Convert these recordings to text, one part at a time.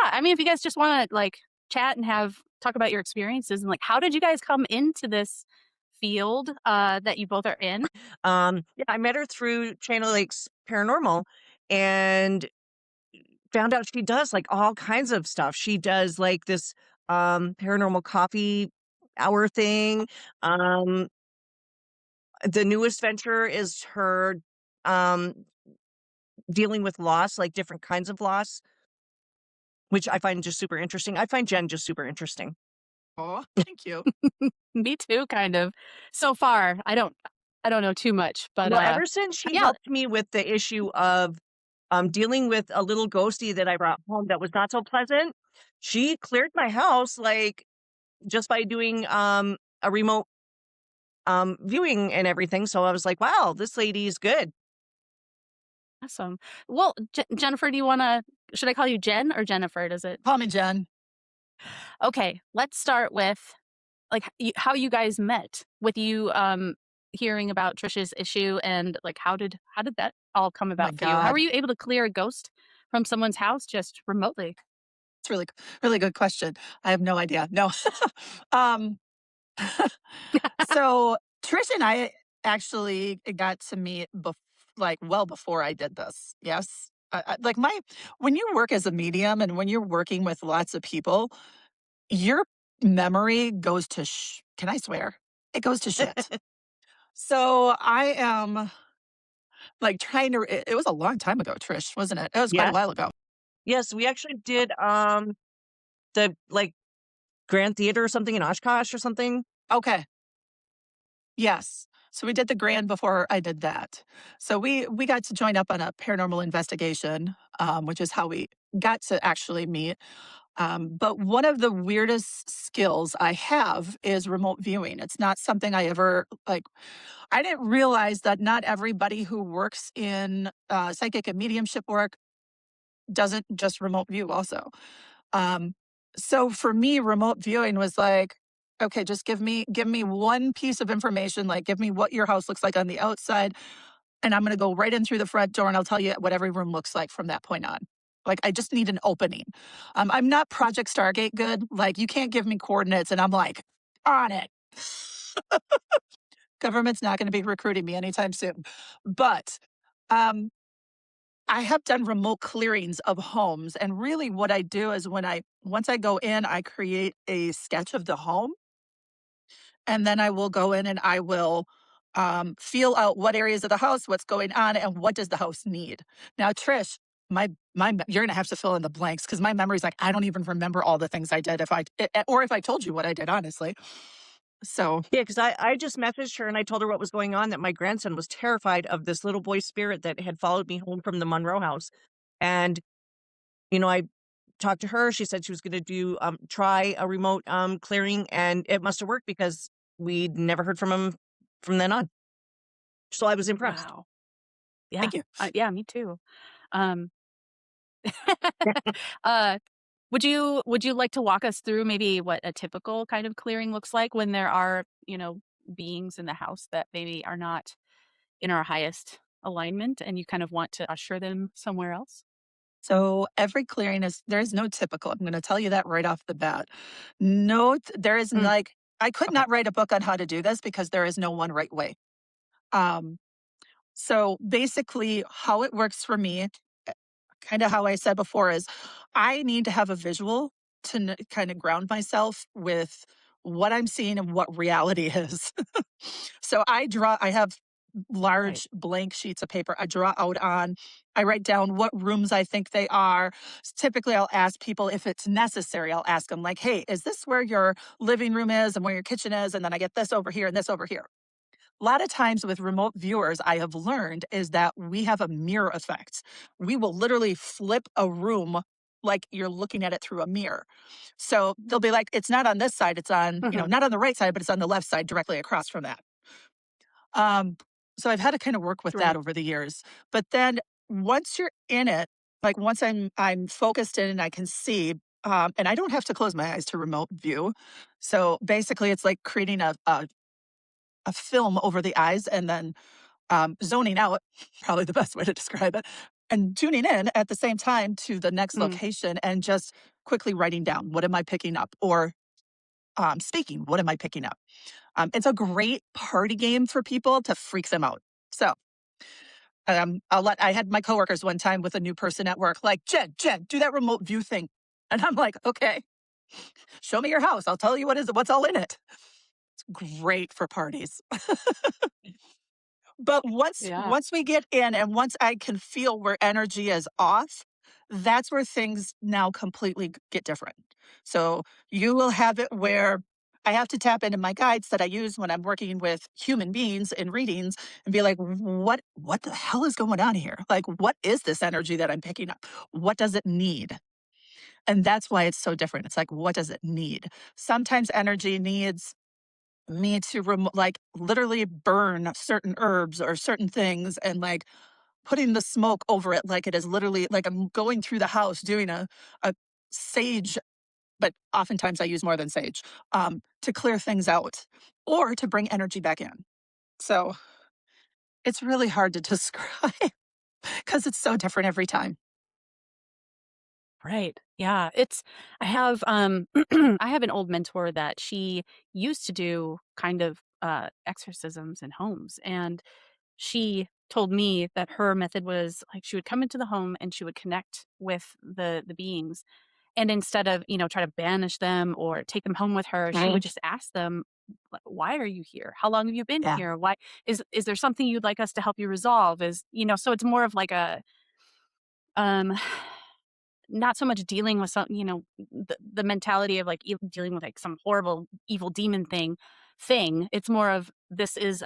I mean, if you guys just want to like chat and have talk about your experiences and like how did you guys come into this field that you both are in? Yeah, I met her through Channel Lake's Paranormal and found out she does like all kinds of stuff. She does like this paranormal coffee hour thing. Um the newest venture is her um dealing with loss, like different kinds of loss, which I find just super interesting. I find Jen just super interesting. Oh, thank you. Me too, kind of. So far, I don't know too much, but Well, ever since she yeah, helped me with the issue of dealing with a little ghosty that I brought home that was not so pleasant, she cleared my house like just by doing a remote viewing and everything. So I was like, wow, this lady's good. awesome. Well, Jennifer, do you want to should I call you Jen or Jennifer? Does it? Call me Jen. Okay, let's start with like how you guys met with you hearing about Trisha's issue and like how did that all come Oh my about for you? How were God. you able to clear a ghost from someone's house just remotely? It's really, really good question. I have no idea. No. um, so Trish and I actually got to meet like well before I did this. Yes. Like when you work as a medium and when you're working with lots of people, your memory goes to can I swear? It goes to shit. So I am like trying to, it was a long time ago, Trish, wasn't it? It was quite a Yes. while ago. Yes, we actually did the like Grand Theater or something in Oshkosh or something. Okay. Yes. So we did the grand before I did that. So we got to join up on a paranormal investigation, which is how we got to actually meet. But one of the weirdest skills I have is remote viewing. It's not something I ever like. I didn't realize that not everybody who works in psychic and mediumship work doesn't just remote view also. Um, so for me, remote viewing was like, okay, just give me one piece of information, like give me what your house looks like on the outside, and I'm gonna go right in through the front door and I'll tell you what every room looks like from that point on. Like I just need an opening. I'm not Project Stargate good. Like you can't give me coordinates and I'm like on it. Government's not going to be recruiting me anytime soon. But um, I have done remote clearings of homes, and really what I do is once I go in, I create a sketch of the home, and then I will go in and I will feel out what areas of the house, what's going on, and what does the house need. Now, Trish, you're gonna have to fill in the blanks because my memory's like I don't even remember all the things I did or if I told you what I did, honestly. So Yeah, because I just messaged her and I told her what was going on, that my grandson was terrified of this little boy spirit that had followed me home from the Monroe house. And, I talked to her. She said she was going to try a remote clearing, and it must have worked because we'd never heard from him from then on. So I was impressed. Wow. Yeah. thank you. Yeah, me too. Um uh would you like to walk us through maybe what a typical kind of clearing looks like when there are, beings in the house that maybe are not in our highest alignment and you kind of want to usher them somewhere else? So every clearing there is no typical. I'm going to tell you that right off the bat. No, there is Mm, like, I could okay. not write a book on how to do this because there is no one right way. Um, so basically, how it works for me, kind of how I said before, is I need to have a visual to kind of ground myself with what I'm seeing and what reality is. So I have Right. large blank sheets of paper I draw out on. I write down what rooms I think they are. Typically, I'll ask people if it's necessary. I'll ask them, like, hey, is this where your living room is and where your kitchen is? And then I get this over here and this over here. A lot of times with remote viewers, I have learned is that we have a mirror effect. We will literally flip a room like you're looking at it through a mirror. So they'll be like, it's not on this side, it's on, Mhm. not on the right side, but it's on the left side directly across from that. Um, so I've had to kind of work with that Right. over the years. But then once you're in it, like once I'm focused in and I can see, and I don't have to close my eyes to remote view. So basically, it's like creating a film over the eyes and then zoning out, probably the best way to describe it. and tuning in at the same time to the next Mm, location and just quickly writing down, what am I picking up? Or speaking, what am I picking up? It's a great party game for people to freak them out. So I had my coworkers one time with a new person at work, like, Jen, do that remote view thing. And I'm like, okay, show me your house. I'll tell you what's all in it. It's great for parties. But once yeah. once we get in and once I can feel where energy is off, that's where things now completely get different. So you will have it where I have to tap into my guides that I use when I'm working with human beings in readings and be like, what the hell is going on here? Like, what is this energy that I'm picking up? What does it need? And that's why it's so different. It's like, what does it need? Sometimes energy needs me to like literally burn certain herbs or certain things and like putting the smoke over it like it is literally like I'm going through the house doing a sage, but oftentimes I use more than sage to clear things out or to bring energy back in. So it's really hard to describe because it's so different every time. Right. Yeah. I have I have an old mentor that she used to do kind of exorcisms in homes, and she told me that her method was like she would come into the home and she would connect with the beings, and instead of, try to banish them or take them home with her, she would Mhm. just ask them, Why are you here? How long have you been Yeah. here? Why is there something you'd like us to help you resolve?" So it's more of like a um not so much dealing with the mentality of, like, dealing with, like, some horrible evil demon thing. It's more of this is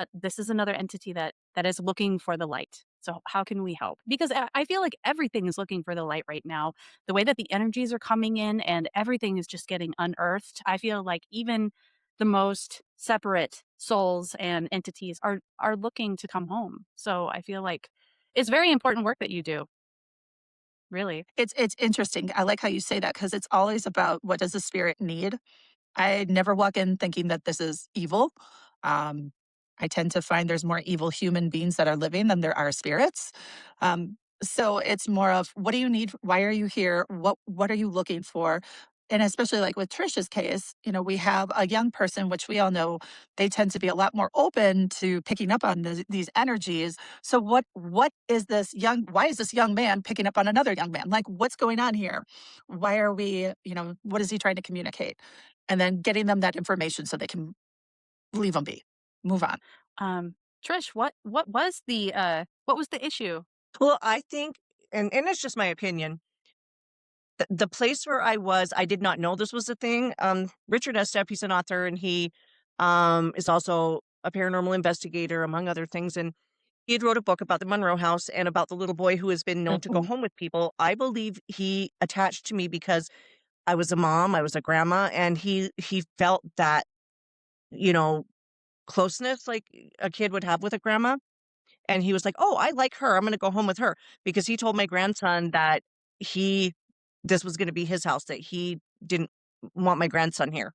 another entity that is looking for the light. So how can we help? Because I feel like everything is looking for the light right now. The way that the energies are coming in and everything is just getting unearthed. I feel like even the most separate souls and entities are looking to come home. So I feel like it's very important work that you do, really. It's interesting. I like how you say that because it's always about what does the spirit need. I never walk in thinking that this is evil. Um, I tend to find there's more evil human beings that are living than there are spirits. So it's more of what do you need? Why are you here? What are you looking for? And especially like with Trisha's case, we have a young person, which we all know they tend to be a lot more open to picking up on these energies. So what is this young? Why is this young man picking up on another young man? Like what's going on here? Why are we? What is he trying to communicate? And then getting them that information so they can leave them be, move on. Trish, what was the issue? Well, I think, and it's just my opinion, the place where I was, I did not know this was a thing. Richard Estep, he's an author, and he is also a paranormal investigator, among other things. And he had wrote a book about the Monroe House and about the little boy who has been known to go Mhm. home with people. I believe he attached to me because I was a mom, I was a grandma, and he felt that, you know, closeness like a kid would have with a grandma. And he was like, "Oh, I like her. I'm gonna go home with her." Because he told my grandson that he this was gonna be his house, that he didn't want my grandson here.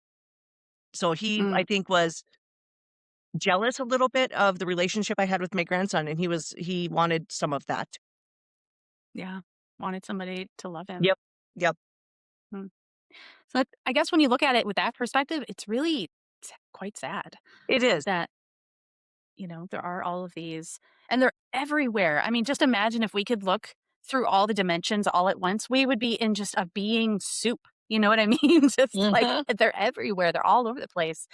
So he, I Mm, think, was jealous a little bit of the relationship I had with my grandson, and he wanted some of that. yeah, wanted somebody to love him. Yep. Yep. Mm. So I guess when you look at it with that perspective, it's really quite sad It is. that, there are all of these and they're everywhere. I mean, just imagine if we could look through all the dimensions all at once, we would be in just a being soup. You know what I mean? Just like Mhm. they're everywhere. They're all over the place.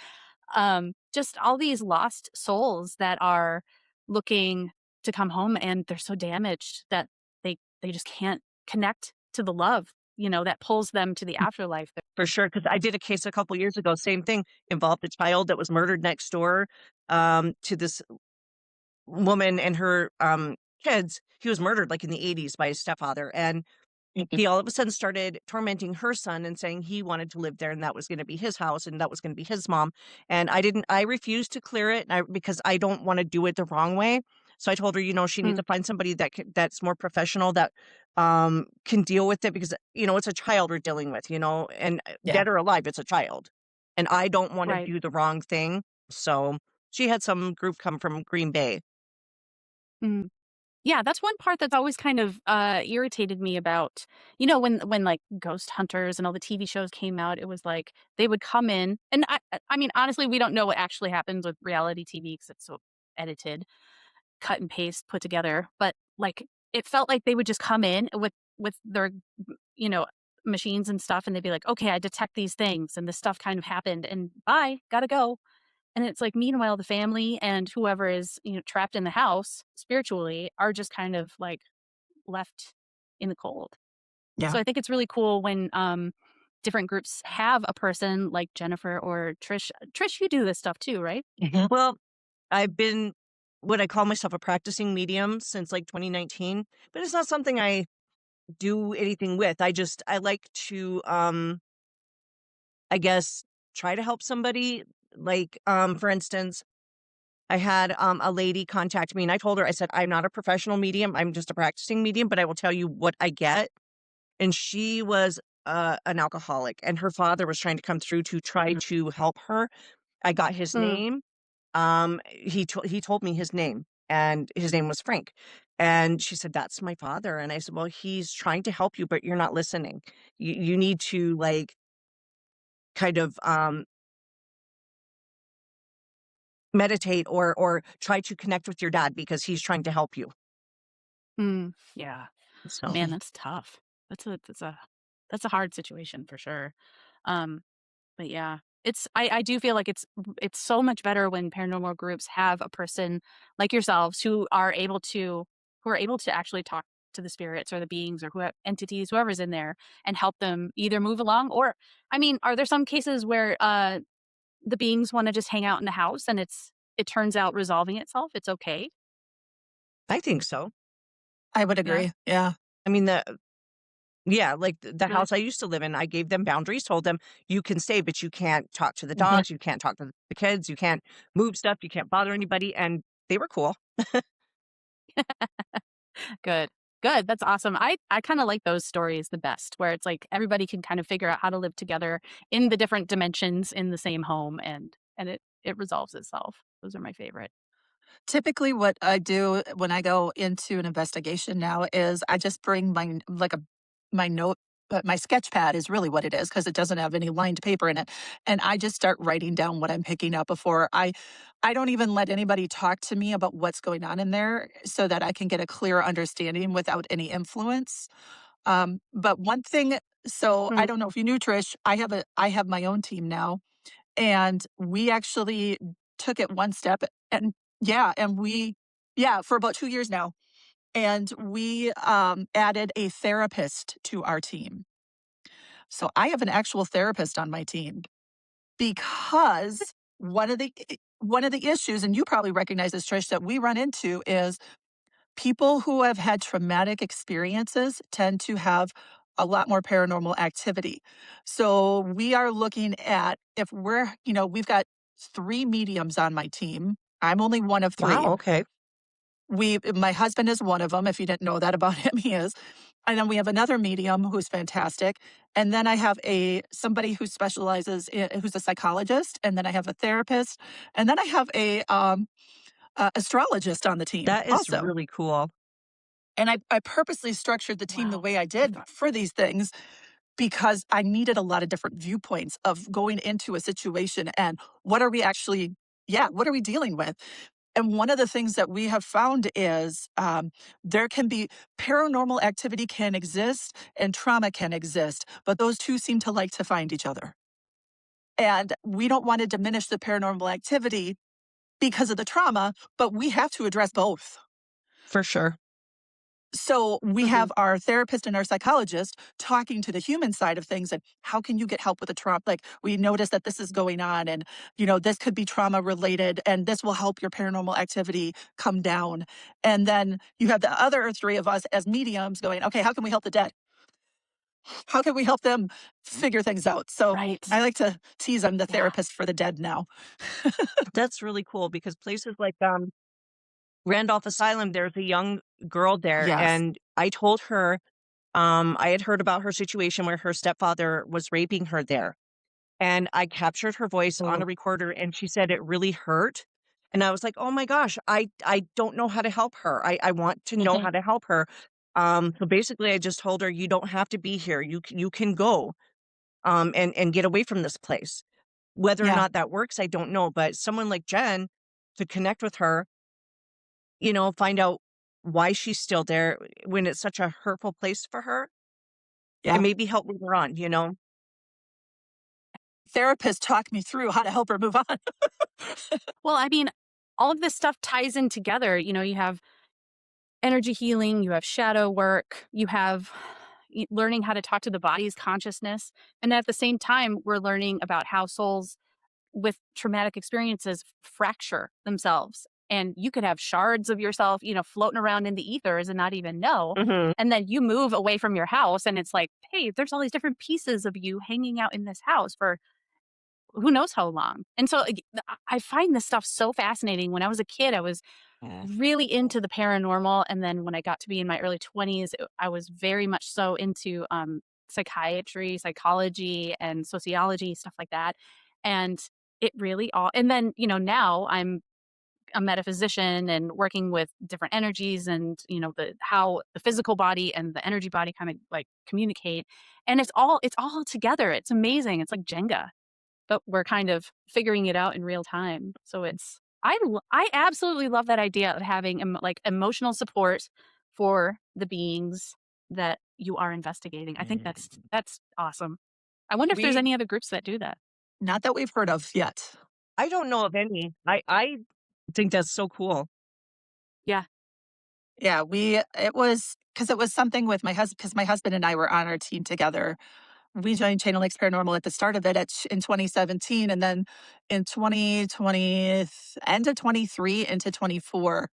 Just all these lost souls that are looking to come home and they're so damaged that they just can't connect to the love, that pulls them to the afterlife. For sure, because I did a case a couple years ago, same thing, involved a child that was murdered next door, to this woman and her, kids. He was murdered, like, in the '80s by his stepfather, and Mhm. he all of a sudden started tormenting her son and saying he wanted to live there and that was gonna be his house and that was gonna be his mom, and I refused to clear it, because I don't wanna do it the wrong way. So I told her, she needs Mm, to find somebody that's more professional, that, can deal with it because, it's a child we're dealing with, and, Yeah. dead or alive, it's a child, and I don't wanna right. do the wrong thing. So she had some group come from Green Bay. Mm. Yeah, that's one part that's always kind of, irritated me about when, like, ghost hunters and all the TV shows came out, it was like they would come in and I mean, honestly, we don't know what actually happens with reality TV because it's so edited, cut and paste, put together, but, like, it felt like they would just come in with their, you know, machines and stuff, and they'd be like, "Okay, I detect these things, and this stuff kind of happened, and bye, gotta go." And it's like, meanwhile, the family and whoever is, trapped in the house spiritually are just kind of like left in the cold. Yeah. So I think it's really cool when different groups have a person like Jennifer or Trish. Trish, you do this stuff too, right? Well, I've been what I call myself a practicing medium since like 2019, but it's not something I do anything with. I like to I guess try to help somebody. Like for instance, I had a lady contact me and I told her, I said, I'm not a professional medium. I'm just a practicing medium, but I will tell you what I get. And she was an alcoholic and her father was trying to come through to try Mm. to help her. I got his Mm. name. He told me his name, and his name was Frank. And she said, "That's my father." And I said, "Well, he's trying to help you, but you're not listening. You need to like kind of meditate or try to connect with your dad because he's trying to help you." Mm. Yeah, So man, that's tough. That's a hard situation for sure. Um, But yeah, I do feel like it's so much better when paranormal groups have a person like yourselves who are able to actually talk to the spirits or the beings or entities, whoever's in there, and help them either move along or I mean, are there some cases where the beings want to just hang out in the house and it turns out resolving itself? It's okay. I think so. I would Yeah. agree. Yeah. I mean, yeah, like the Good. house I used to live in, I gave them boundaries, told them you can stay, but you can't talk to the dogs, you can't talk to the kids, you can't move stuff, you can't bother anybody, and they were cool. Good. Good. That's awesome. I kind of like those stories the best, where it's like everybody can kind of figure out how to live together in the different dimensions in the same home, and it resolves itself. Those are my favorite. Typically, what I do when I go into an investigation now is I just bring my note, but my sketch pad is really what it is because it doesn't have any lined paper in it, and I just start writing down what I'm picking up before I don't even let anybody talk to me about what's going on in there so that I can get a clearer understanding without any influence. But one thing, so I Mhm. don't know if you knew Trish, I have my own team now, and we actually took it one step and yeah, and we yeah, for about 2 years now, and we, added a therapist to our team. So I have an actual therapist on my team because one of the issues, and you probably recognize this, Trish, that we run into is people who have had traumatic experiences tend to have a lot more paranormal activity. So we are looking at if we've got 3 mediums on my team. I'm only one of 3. Wow, okay. My husband is one of them. If you didn't know that about him, he is. And then we have another medium who's fantastic. And then I have somebody who specializes who's a psychologist. And then I have a therapist. And then I have a astrologist on the team That is also. really cool. And I purposely structured the team the Wow. way I did for these things because I needed a lot of different viewpoints of going into a situation and what are we actually, yeah, what are we dealing with? And one of the things that we have found is there can be paranormal activity can exist and trauma can exist, but those two seem to like to find each other. And we don't want to diminish the paranormal activity because of the trauma, but we have to address both. For sure. So we Mhm. have our therapist and our psychologist talking to the human side of things and how can you get help with the trauma? Like we notice that this is going on and this could be trauma related and this will help your paranormal activity come down. And then you have the other 3 of us as mediums going, okay, how can we help the dead? How can we help them figure things out? So Right. I like to tease I'm the Yeah. therapist for the dead now. That's really cool because places like Randolph Asylum, there's a young girl there, Yes. and I told her I had heard about her situation where her stepfather was raping her there. And I captured her voice on a Oh, recorder, and she said it really hurt. And I was like, "Oh my gosh, I don't know how to help her. I want to know Mhm. how to help her." So basically I just told her, "You don't have to be here. You can go, and get away from this place." Whether or Yeah. not that works, I don't know, but someone like Jen, to connect with her, find out why she's still there when it's such a hurtful place for her, and Yeah. maybe help later on, you know? Therapist talked me through how to help her move on. Well, I mean, all of this stuff ties in together. You have energy healing, you have shadow work, you have learning how to talk to the body's consciousness. And at the same time, we're learning about how souls with traumatic experiences fracture themselves. And you could have shards of yourself, floating around in the ethers and not even know. Mhm. And then you move away from your house and it's like, hey, there's all these different pieces of you hanging out in this house for who knows how long. And so like, I find this stuff so fascinating. When I was a kid, I was really into the paranormal. And then when I got to be in my early 20s, I was very much so into psychiatry, psychology, and sociology, stuff like that. And it really all, and then, now I'm a metaphysician and working with different energies and, how the physical body and the energy body kind of like communicate. And it's all together. It's amazing. It's like Jenga, but we're kind of figuring it out in real time. So I absolutely love that idea of having like emotional support for the beings that you are investigating. I think that's awesome. I wonder if there's We any other groups that do that. Not that we've heard of yet. I don't know of any. I think that's so cool. Yeah. Yeah, it was because it was something with my husband, because my husband and I were on our team together. We joined Channel X Paranormal at the start of it in 2017, and then in 2020, end of 23 into 24,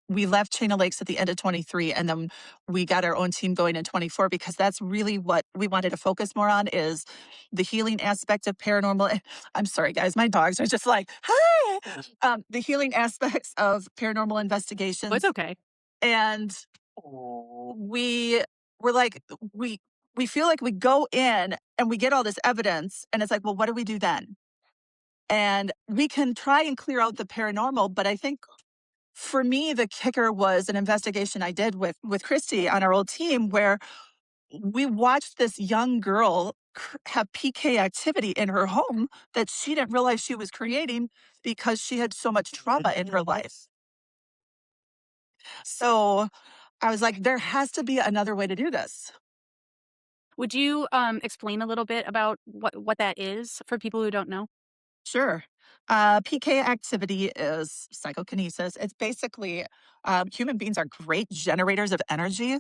we left Chain of Lakes at the end of 23, and then we got our own team going in 24 because that's really what we wanted to focus more on is the healing aspect of paranormal. I'm sorry, guys, my dogs are just like, hi. The healing aspects of paranormal Oh, it's investigations, okay. and we were like, we feel like we go in and we get all this evidence, and it's like, well, what do we do then? And we can try and clear out the paranormal, but I think for me, the kicker was an investigation I did with Christy on our old team where we watched this young girl have PK activity in her home that she didn't realize she was creating because she had so much trauma in her life. So I was like, there has to be another way to do this. Would you explain a little bit about what that is for people who don't know? Sure. PK activity is psychokinesis. It's basically human beings are great generators of energy.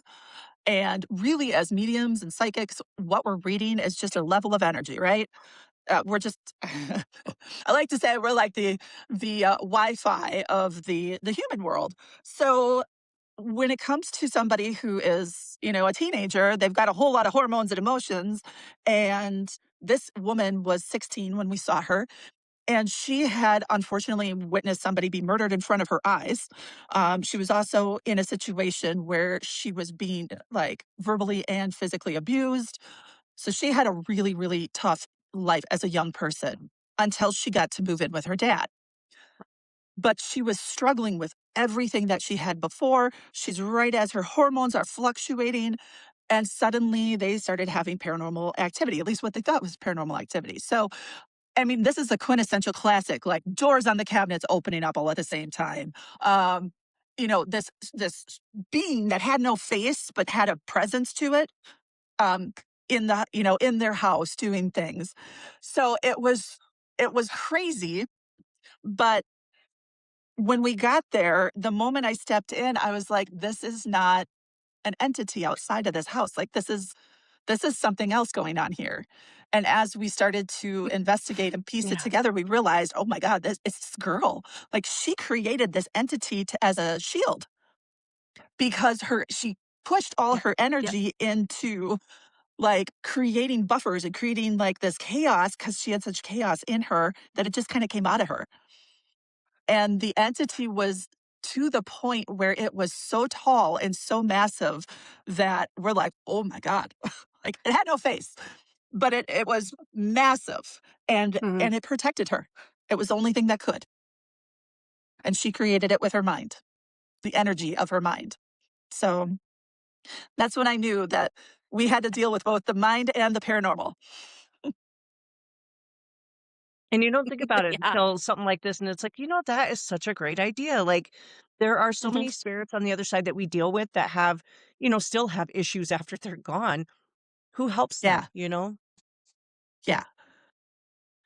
And really, as mediums and psychics, what we're reading is just a level of energy, right? We're just, I like to say we're like the Wi-Fi of the human world. So when it comes to somebody who is, a teenager, they've got a whole lot of hormones and emotions. And this woman was 16 when we saw her, and she had unfortunately witnessed somebody be murdered in front of her eyes. She was also in a situation where she was being like verbally and physically abused. So she had a really, really tough life as a young person until she got to move in with her dad. But she was struggling with everything that she had before. She's right as her hormones are fluctuating. And suddenly they started having paranormal activity, at least what they thought was paranormal activity. So I mean, this is a quintessential classic, like doors on the cabinets opening up all at the same time. Um, this being that had no face but had a presence to it, um, in their house doing things. So it was crazy. But when we got there, the moment I stepped in, I was like, this is not an entity outside of this house. Like this is something else going on here. And as we started to investigate and piece it Yeah. together, we realized, oh my God, it's this girl. Like she created this entity as a shield because she pushed all Yep. her Yep. energy into like creating buffers and creating like this chaos because she had such chaos in her that it just kind of came out of her. And the entity was to the point where it was so tall and so massive that we're like, oh my God. Like it had no face, but it was massive and Mhm. and it protected her. It was the only thing that could. and she created it with her mind, the energy of her mind. So that's when I knew that we had to deal with both the mind and the paranormal. And you don't think about it Yeah. until something like this, and it's like, that is such a great idea. Like, there are so Mhm. many spirits on the other side that we deal with that have, still have issues after they're gone. Who helps them, Yeah, you know? yeah.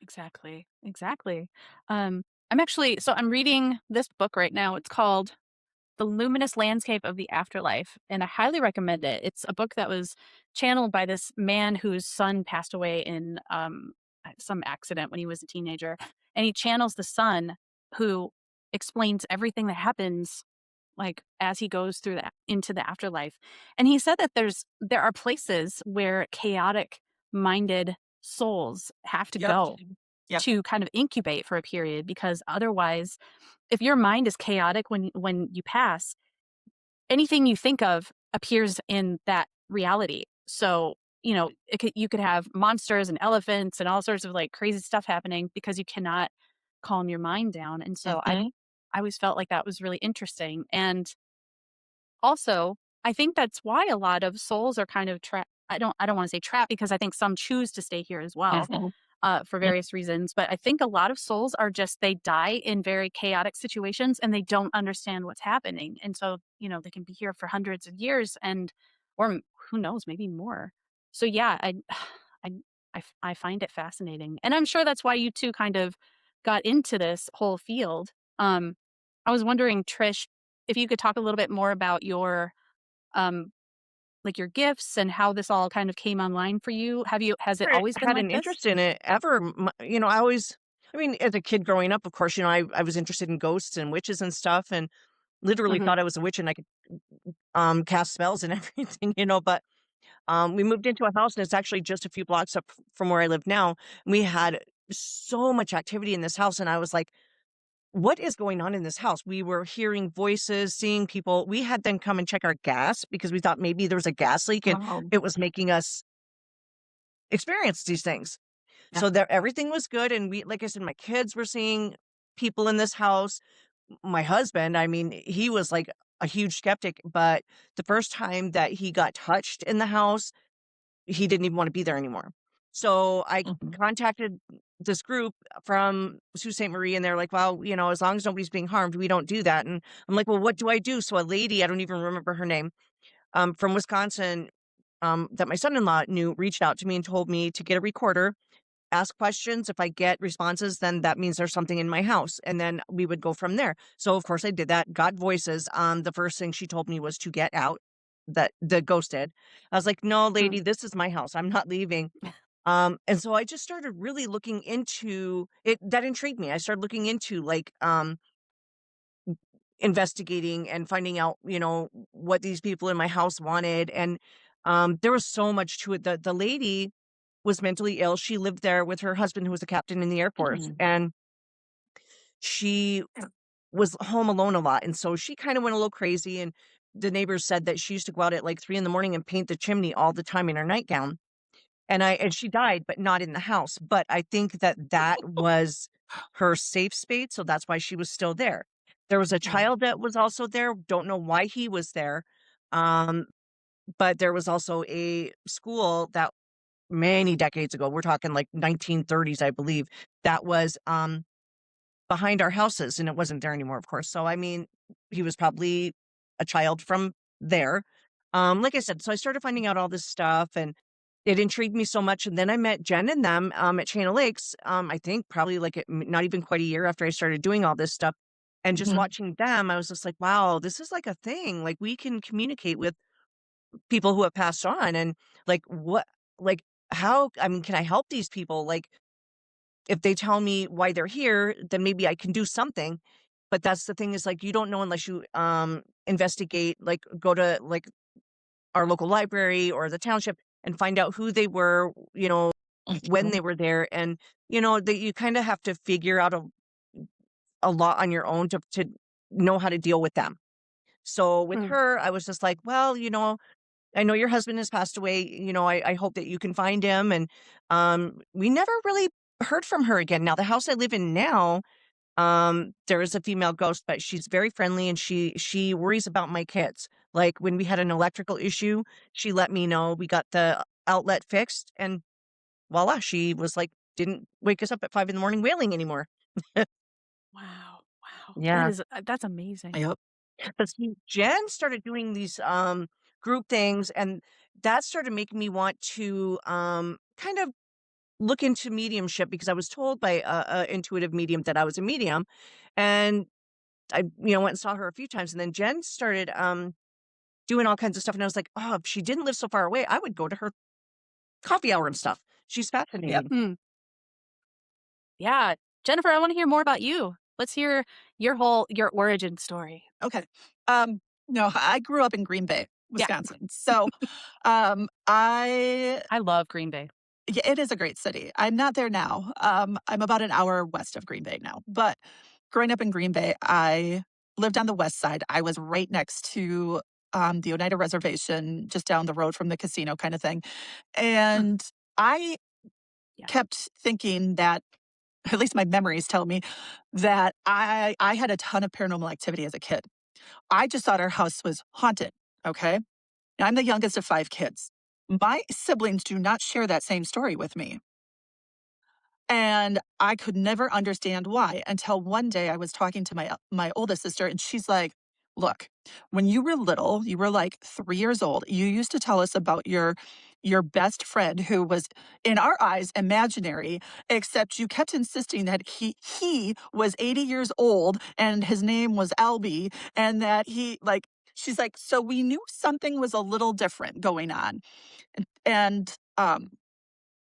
Exactly. Exactly. I'm reading this book right now. It's called The Luminous Landscape of the Afterlife, and I highly recommend it. It's a book that was channeled by this man whose son passed away in some accident when he was a teenager. And he channels the son who explains everything that happens like as he goes through that into the afterlife. And he said that there are places where chaotic minded souls have to Yep. go Yep. to kind of incubate for a period because otherwise if your mind is chaotic when you pass, anything you think of appears in that reality. So, you could have monsters and elephants and all sorts of like crazy stuff happening because you cannot calm your mind down. And so Mhm. I always felt like that was really interesting. And also, I think that's why a lot of souls are kind of trapped. I don't want to say trapped because I think some choose to stay here as well Mhm. for Yep. various reasons. But I think a lot of souls are just they die in very chaotic situations and they don't understand what's happening, and so they can be here for hundreds of years or who knows, maybe more. So yeah, I I find it fascinating, and I'm sure that's why you two kind of got into this whole field. Um, I was wondering, Trish, if you could talk a little bit more about um, your gifts and how this all kind of came online for you. Has it Never always been had like an this? interest in it ever. I mean, as a kid growing up, of course, I was interested in ghosts and witches and stuff, and literally Mhm. thought I was a witch and I could cast spells and everything, but we moved into a house and it's actually just a few blocks up from where I live now. We had so much activity in this house, and I was like, what is going on in this house? We were hearing voices, seeing people. We had them come and check our gas because we thought maybe there was a gas leak and Wow. it was making us experience these things. Yeah. So there, everything was good. And like I said, my kids were seeing people in this house. My husband, I mean, he was like a huge skeptic, but the first time that he got touched in the house, he didn't even want to be there anymore. So I Mhm. contacted this group from Sault Ste. Marie, and they're like, well, as long as nobody's being harmed, we don't do that. And I'm like, well, what do I do? So a lady, I don't even remember her name, from Wisconsin, that my son-in-law knew, reached out to me and told me to get a recorder, ask questions. If I get responses, then that means there's something in my house. And then we would go from there. So of course I did that, got voices. The first thing she told me was to get out, that the ghost did. I was like, no, Mm. lady, this is my house. I'm not leaving. And so I just started really looking into it. That intrigued me. I started looking into like investigating and finding out, what these people in my house wanted. And there was so much to it. The lady was mentally ill. She lived there with her husband, who was a captain in the Air Force, Mhm. and she was home alone a lot. And so she kind of went a little crazy. And the neighbors said that she used to go out at like 3 in the morning and paint the chimney all the time in her nightgown. And she died, but not in the house. But I think that that was her safe space, so that's why she was still there. There was a Wow. child that was also there, don't know why he was there, um, but there was also a school that many decades ago, we're talking like 1930s, I believe, that was, behind our houses, and it wasn't there anymore, of course. So, I mean, he was probably a child from there. Like I said, so I started finding out all this stuff, and it intrigued me so much. And then I met Jen and them at Chain of Lakes. I think probably like not even quite a year after I started doing all this stuff. And just Mhm. watching them, I was just like, wow, this is like a thing. Like we can communicate with people who have passed on, and like what, like how, I mean, can I help these people? Like if they tell me why they're here, then maybe I can do something. But that's the thing, is like you don't know unless you investigate, like go to like our local library or the township and find out who they were, when Mhm. they were there. And that you kind of have to figure out a lot on your own to know how to deal with them. So with Mm. her, I was just like, well, I know your husband has passed away. I hope that you can find him. And we never really heard from her again. Now, the house I live in now, There is a female ghost, but she's very friendly and she worries about my kids. Like when we had an electrical issue, she let me know. We got the outlet fixed and voila, she was like, didn't wake us up at 5 in the morning wailing anymore. Wow, wow. That Yeah. is that's amazing. Yep. But see, Jen started doing these group things, and that started making me want to kind of look into mediumship because I was told by a intuitive medium that I was a medium, and I went and saw her a few times, and then Jen started doing all kinds of stuff, and I was like, oh, if she didn't live so far away, I would go to her coffee hour and stuff. She's Yep. fascinating. Hmm. Yeah. Jennifer, I wanna hear more about you. Let's hear your origin story. Okay. No, I grew up in Green Bay, Yeah. Wisconsin. So, I I love Green Bay. yeah, it is a great city. I'm not there now. I'm about an hour west of Green Bay now. But growing up in Green Bay, I lived on the west side. I was right next to the Oneida Reservation, just down the road from the casino, kind of thing. Huh. And I Yeah. kept thinking that, at least my memories tell me, that I had a ton of paranormal activity as a kid. I just thought our house was haunted. Okay. I'm the youngest of 5 kids. My siblings do not share that same story with me. And I could never understand why until one day I was talking to my oldest sister and she's like, "Look, when you were little, you were like 3 years old, you used to tell us about your best friend who was in our eyes imaginary, except you kept insisting that he was 80 years old and his name was Albie and that he like." She's like, "So we knew something was a little different going on." And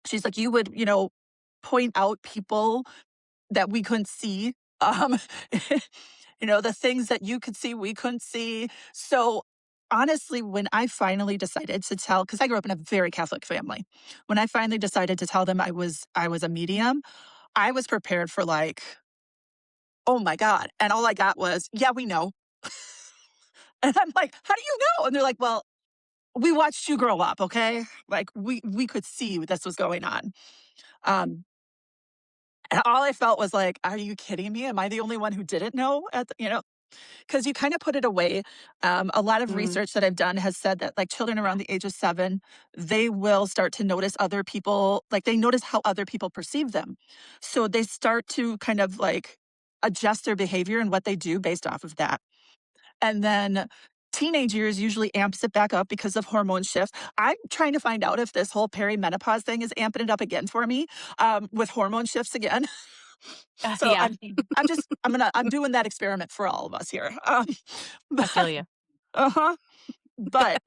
she's like, "You would, point out people that we couldn't see, um, the things that you could see, we couldn't see." So, honestly, when I finally decided to tell, because I grew up in a very Catholic family. When I finally decided to tell them I was a medium, I was prepared for like, "Oh my god," and all I got was, "Yeah, we know." And I'm like, "How do you know?" And they're like, "Well, we watched you grow up, okay? Like, we could see this was going on." Um, and all I felt was like, "Are you kidding me? Am I the only one who didn't know?" Because you kind of put it away. A lot of Mm. research that I've done has said that, like, children Yeah. around the age of 7, they will start to notice other people, like, they notice how other people perceive them. So they start to kind of, like, adjust their behavior and what they do based off of that. And then teenage years usually amps it back up because of hormone shifts. I'm trying to find out if this whole perimenopause thing is amping it up again for me, with hormone shifts again. So Yeah. I'm doing that experiment for all of us here. I But feel you. uh-huh. But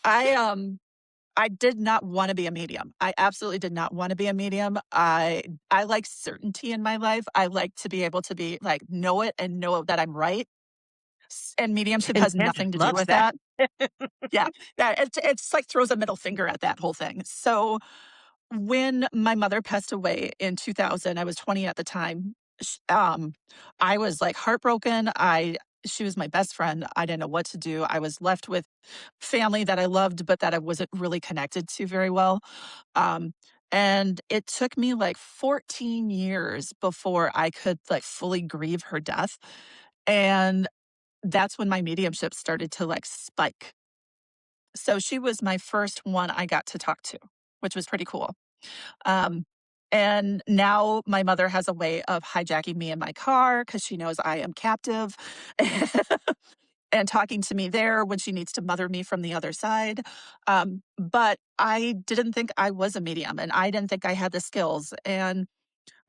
I, I did not wanna be a medium. I absolutely did not wanna be a medium. I like certainty in my life. I like to be able to be like, know it and know that I'm right. And mediumship And has Jen nothing to do loves with that. that. Yeah. Yeah, it's like throws a middle finger at that whole thing. So, when my mother passed away in 2000, I was 20 at the time, I was, like, heartbroken. I She was my best friend. I didn't know what to do. I was left with family that I loved, but that I wasn't really connected to very well. Um, and it took me, like, 14 years before I could, like, fully grieve her death, and that's when my mediumship started to, like, spike. So she was my first one I got to talk to, which was pretty cool. Um, and now my mother has a way of hijacking me in my car because she knows I am captive and talking to me there when she needs to mother me from the other side. But I didn't think I was a medium and I didn't think I had the skills. And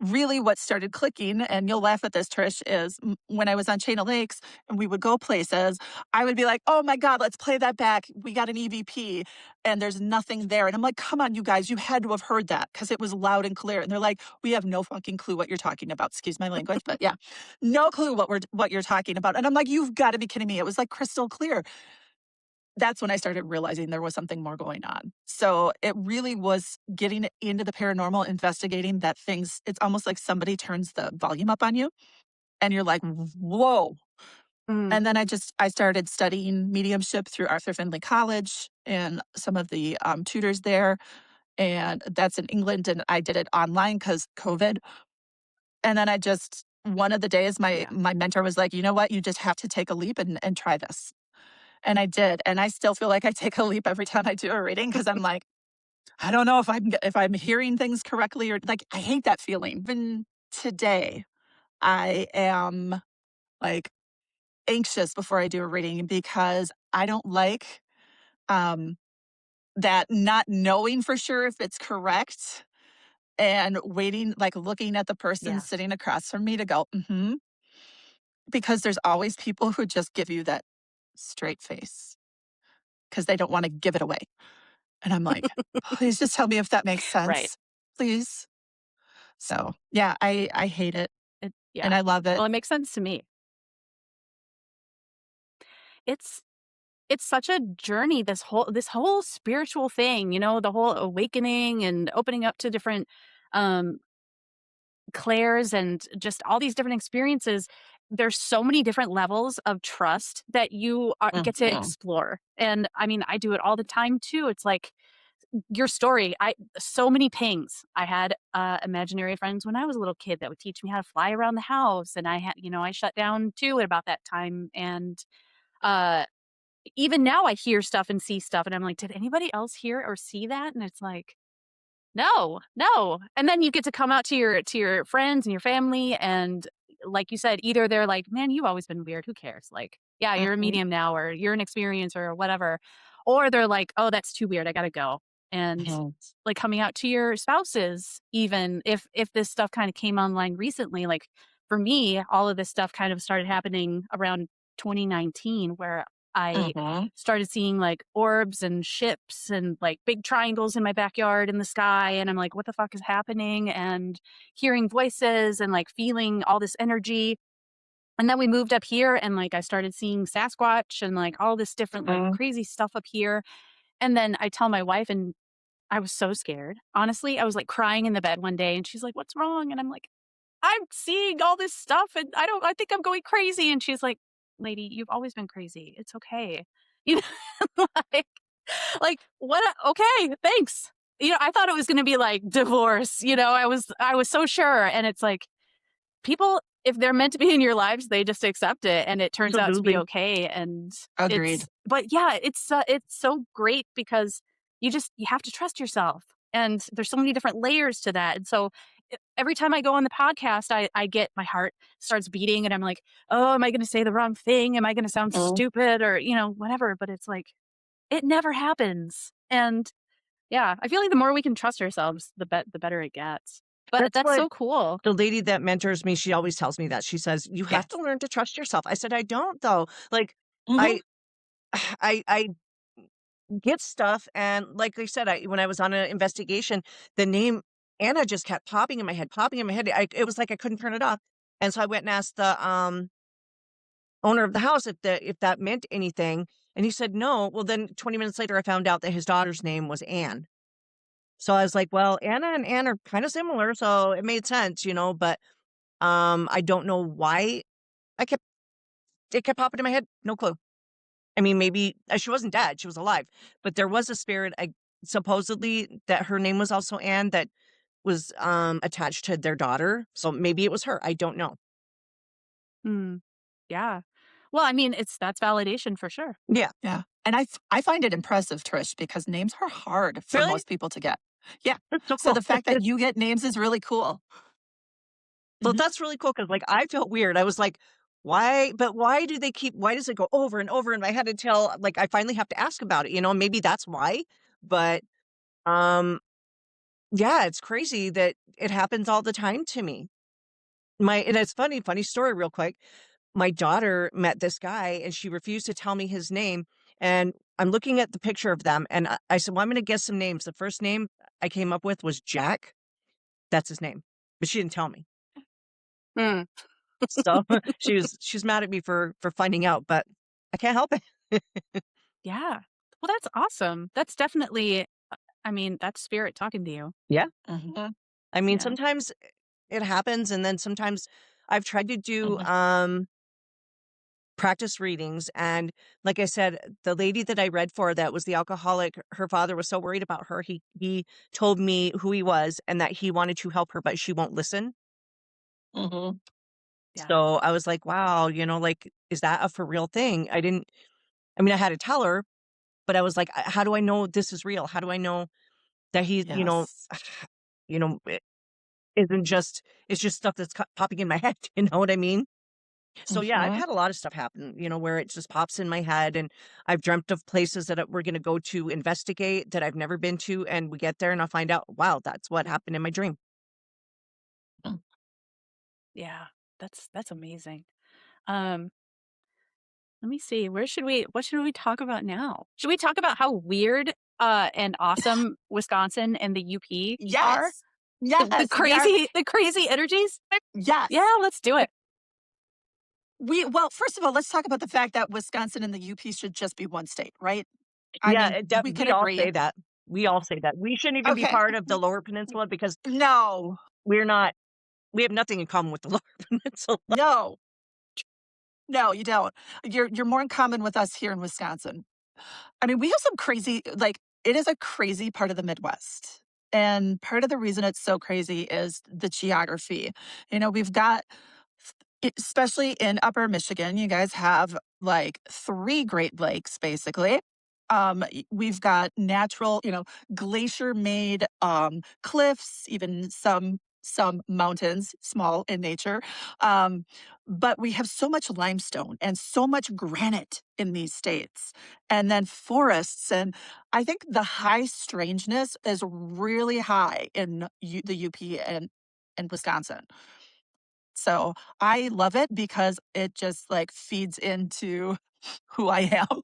really what started clicking, and you'll laugh at this, Trish, is when I was on Chain of Lakes and we would go places, I would be like, "Oh my God, let's play that back. We got an EVP and there's nothing there." And I'm like, "Come on, you guys, you had to have heard that because it was loud and clear." And they're like, "We have no fucking clue what you're talking about." Excuse my language, but yeah, no clue what you're talking about. And I'm like, "You've got to be kidding me." It was like crystal clear. That's when I started realizing there was something more going on. So it really was getting into the paranormal, investigating that things, it's almost like somebody turns the volume up on you and you're like, whoa. Mm. And then I started studying mediumship through Arthur Findlay College and some of the tutors there. And that's in England. And I did it online because COVID. And then I just one of the days Yeah. my mentor was like, "You know what? You just have to take a leap and try this." And I did, and I still feel like I take a leap every time I do a reading because 'cause I'm like, "I don't know if I'm hearing things correctly," or like, I hate that feeling. Even today, I am, like, anxious before I do a reading because I don't like, um, that not knowing for sure if it's correct and waiting, like, looking at the person Yeah. sitting across from me to go, "Mhm," because there's always people who just give you that straight face because they don't wanna give it away. And I'm like, "Please just tell me if that makes Right. sense, please." So, yeah, I hate it, and Yeah. I love it. Well, it makes sense to me. It's it's such a journey, this whole spiritual thing, the whole awakening and opening up to different, um, clairs and just all these different experiences. There's so many different levels of trust that you get to Mhm, explore, and, I mean, I do it all the time too. It's like your story, I so many pings. I had, imaginary friends when I was a little kid that would teach me how to fly around the house, and I shut down too at about that time, and, uh even now I hear stuff and see stuff, and I'm like, "Did anybody else hear or see that?" And it's like, "No, no." And then you get to come out to your friends and your family, and like you said, either they're like, "Man, you've always been weird. Who cares?" Like, "Yeah, you're a Mhm, medium now," or "You're an experiencer," or whatever. Or they're like, "Oh, that's too weird. I gotta go." And mhm, like coming out to your spouses, even if this stuff kind of came online recently, like for me, all of this stuff kind of started happening around 2019, where I mhm, started seeing like orbs and ships and like big triangles in my backyard in the sky. And I'm like, what the fuck is happening? And hearing voices and like feeling all this energy. And then we moved up here and like I started seeing Sasquatch and like all this different like mhm. crazy stuff up here. And then I tell my wife, and I was so scared. Honestly, I was like crying in the bed one day and she's like, what's wrong? And I'm like, I'm seeing all this stuff and I think I'm going crazy. And she's like, lady, you've always been crazy. It's okay. You know, like, what? Okay, thanks. I thought it was going to be like divorce. I was so sure. And it's like, people, if they're meant to be in your lives, they just accept it and it turns out to be Absolutely. okay. And agreed. but yeah, it's so great because you have to trust yourself. And there's so many different layers to that. And so every time I go on the podcast, I get my heart starts beating and I'm like, oh, am I going to say the wrong thing? Am I going to sound Mhm. stupid or, whatever? But it's like, it never happens. And yeah, I feel like the more we can trust ourselves, the better it gets. But That's that's what so cool. the lady that mentors me, she always tells me that. She says, "You have to Yes. learn to trust yourself." I said, "I don't though." Like, Mhm, I I get stuff, and like I said, when I was on an investigation, the name Anna just kept popping in my head, popping in my head. It was like I couldn't turn it off. And so I went and asked the, owner of the house if that meant anything, and he said, "No." Well, then 20 minutes later, I found out that his daughter's name was Anne. So I was like, "Well, Anna and Anne are kinda similar," so it made sense, but, I don't know why I kept it kept popping in my head, no clue. I mean, maybe she wasn't dead, she was alive, but there was a spirit, supposedly that her name was also Anne that was, attached to their daughter, so maybe it was her, I don't know. Mm, yeah. Well, I mean, that's validation for sure. Yeah. yeah, and I find it impressive, Trish, because names are hard for Really? most people to get. Yeah, That's so so cool. the fact that you get names is really cool. So Mhm, that's really cool because, like, I felt weird. I was like, why does it go over and over in my head until, like, I finally have to ask about it, maybe that's why, but, um, yeah, it's crazy that it happens all the time to me. And it's funny story real quick. My daughter met this guy and she refused to tell me his name, and I'm looking at the picture of them, and I said, "Well, I'm gonna guess some names." The first name I came up with was Jack. That's his name, but she didn't tell me. Mm, So, she's mad at me for finding out, but I can't help it. yeah. Well, that's awesome. That's definitely, I mean, that's spirit talking to you. Yeah. mhm, I mean, Yeah. sometimes it happens, and then sometimes I've tried to do, mhm, practice readings, and like I said, the lady that I read for that was the alcoholic, her father was so worried about her, he told me who he was and that he wanted to help her, but she won't listen. mhm. Yeah. So I was like, wow, like, is that a for real thing? I mean, I had to tell her, but I was like, how do I know this is real? How do I know that Yes. it isn't just, it's just stuff that's popping in my head. You know what I mean? So yeah, I've Mhm. had a lot of stuff happen, where it just pops in my head, and I've dreamt of places that we're going to go to investigate that I've never been to. And we get there and I find out, wow, that's what happened in my dream. Mm. Yeah. That's amazing. Um, let me see. What should we talk about now? Should we talk about how weird and awesome Wisconsin and the UP are? Yes. Yes. The crazy energies? Yeah, Yes. let's do Like, it. well, first of all, let's talk about the fact that Wisconsin and the UP should just be one state, right? I Yeah, mean, we can we all agree. say that. We all say that. We shouldn't even be Okay. part of the Lower Peninsula because No. we're not, we have nothing in common with the Lower Peninsula. No. No, you don't. You're more in common with us here in Wisconsin. I mean, we have some crazy, like, it is a crazy part of the Midwest. And part of the reason it's so crazy is the geography. We've got, especially in upper Michigan, you guys have like three Great Lakes, basically. We've got natural, glacier made cliffs, even some mountains, small in nature. Um, but we have so much limestone and so much granite in these states, and then forests. And I think the high strangeness is really high in the UP and Wisconsin. So I love it because it just like feeds into who I am.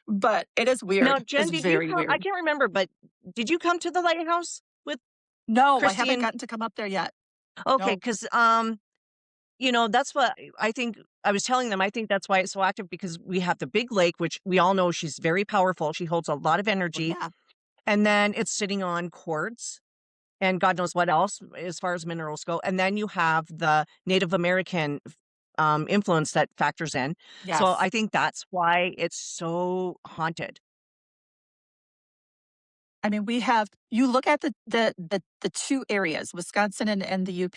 But it is Now, weird. It's Jen, did you very come? I weird. can't remember, but did you come to the lighthouse with No, I Christy haven't and? gotten to come up there yet. Okay, No. because that's what I think. I was telling them. I think that's why it's so active because we have the big lake, which we all know she's very powerful. She holds a lot of Well, energy, yeah. and then it's sitting on quartz and God knows what else as far as minerals go. And then you have the Native American influence that factors in. So Yes. I think that's why it's so haunted. I mean, we have you look at the two areas, Wisconsin and the UP.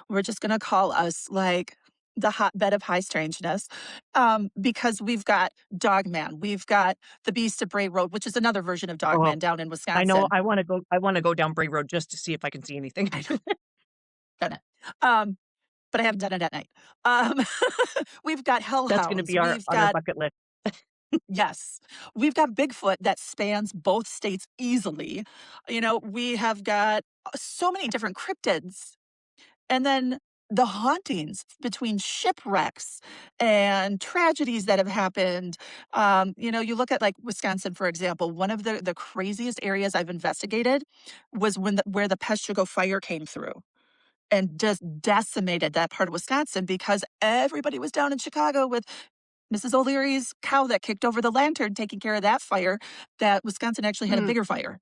We're just gonna call us like the hotbed of high strangeness, because we've got Dogman, we've got the Beast of Bray Road, which is another version of Oh, Dogman down in I know. Wisconsin. I want to go. I want to go down Bray Road just to see if I can see anything. I know, done it. Um, but I haven't done it at night. Um, we've got That's going to hellhounds. be our We've on our got bucket list. yes, we've got Bigfoot that spans both states easily. We have got so many different cryptids, and then the hauntings between shipwrecks and tragedies that have happened. You look at like Wisconsin, for example. One of the craziest areas I've investigated was where the Peshtigo fire came through and just decimated that part of Wisconsin because everybody was down in Chicago with Mrs. O'Leary's cow that kicked over the lantern taking care of that fire, that Wisconsin actually had a Mm, bigger fire.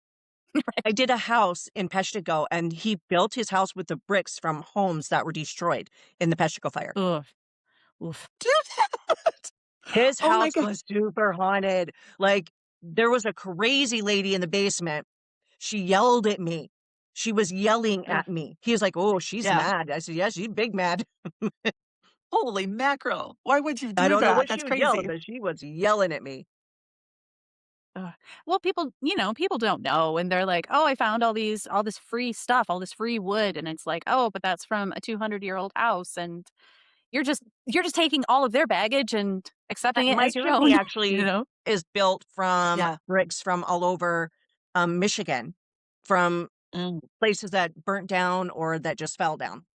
I did a house in Peshtigo, and he built his house with the bricks from homes that were destroyed in the Peshtigo fire. ugh, oof. Do that. His Oh my house god. was super haunted. Like, there was a crazy lady in the basement. She yelled at me. She was yelling Ugh, at me. He was like, "Oh, she's yeah. mad." I said, "Yeah, she's big mad." Holy mackerel. Why would you I do don't know that? what she That's was yelling, crazy. but she was yelling at me. Ugh. Well, people don't know, and they're like, "Oh, I found all this free stuff, all this free wood," and it's like, "Oh, but that's from a 200-year-old house," and you're just taking all of their baggage and accepting it My as your chimney own, you actually know? is built from Yeah. bricks from all over Michigan, from Mm. places that burnt down or that just fell down.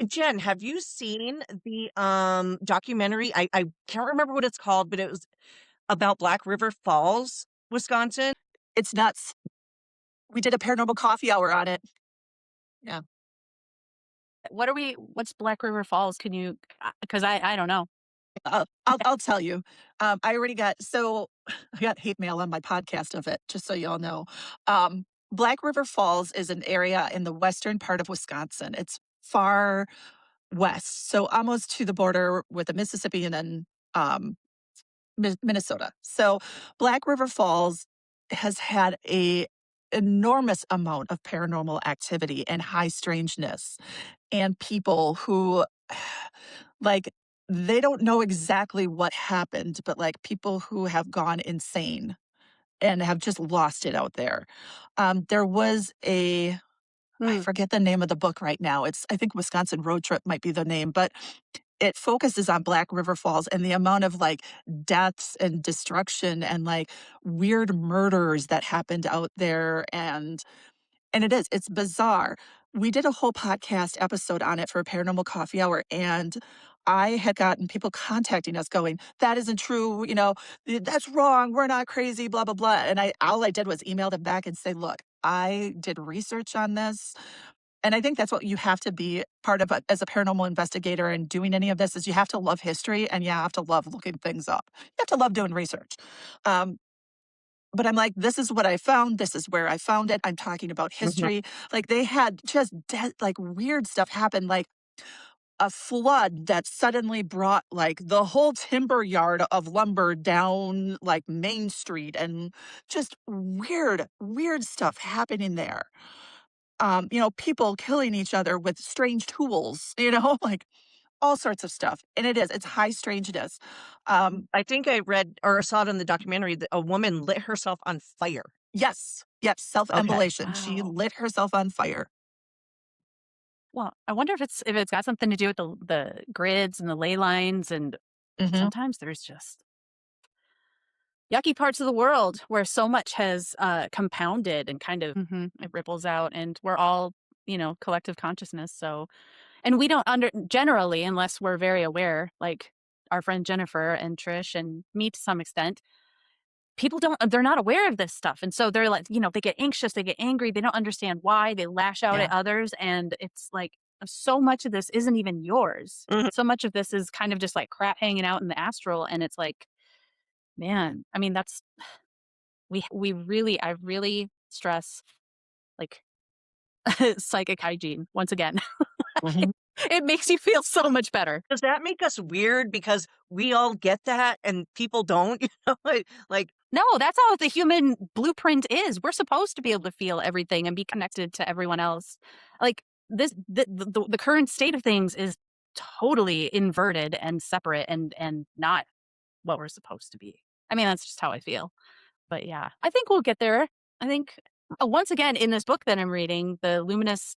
Jen, have you seen the documentary? I can't remember what it's called, but it was about Black River Falls, Wisconsin. It's nuts. We did a paranormal coffee hour on it. Yeah. What's Black River Falls? Can you, because I don't know. I'll tell you. I already got so I got hate mail on my podcast of it, just so y'all know. Black River Falls is an area in the western part of Wisconsin. It's far west, so almost to the border with the Mississippi and then um, Minnesota. So Black River Falls has had a enormous amount of paranormal activity and high strangeness and people who like, they don't know exactly what happened, but, like, people who have gone insane and have just lost it out there. There was a I Mm. forget the name of the book right now. It's I think Wisconsin Road Trip might be the name, but it focuses on Black River Falls and the amount of, like, deaths and destruction and, like, weird murders that happened out there, and it's bizarre. We did a whole podcast episode on it for Paranormal Coffee Hour, and I had gotten people contacting us going, "That isn't true, that's wrong, we're not crazy, blah, blah, blah," and I all I did was email them back and say, "Look, I did research on this." And I think that's what you have to be part of as a paranormal investigator and doing any of this is you have to love history and you have to love looking things up. You have to love doing research. Um, but I'm like, this is what I found. This is where I found it. I'm talking about Mhm. history. Like they had just like weird stuff happen, like a flood that suddenly brought like the whole timber yard of lumber down like Main Street and just weird stuff happening there. People killing each other with strange tools, like all sorts of stuff. And it's high strangeness. I think I read or saw it in the documentary that a woman lit herself on fire. Yes, yes, Okay. self-immolation. She Wow. lit herself on fire. Well, I wonder if it's got something to do with the grids and the ley lines, and Mhm, sometimes there's just yucky parts of the world where so much has, compounded and kind of it ripples out, and we're all, collective consciousness, so and we don't generally, unless we're very aware, like our friend Jennifer and Trish and me to some extent, people don't they're not aware of this stuff, and so they're like, they get anxious, they get angry, they don't understand why, they lash out yeah, at others, and it's like, so much of this isn't even yours. Mhm. So much of this is kind of just like crap hanging out in the astral, and it's like, man, I mean, that's we really I really stress, like, psychic hygiene once again. Mhm. It makes you feel so much better. Does that make us weird because we all get that and people don't? Like, No, that's how the human blueprint is. We're supposed to be able to feel everything and be connected to everyone else. Like the current state of things is totally inverted and separate and not what we're supposed to be. I mean, that's just how I feel. But yeah, I think we'll get there. I think once again in this book that I'm reading, the Luminous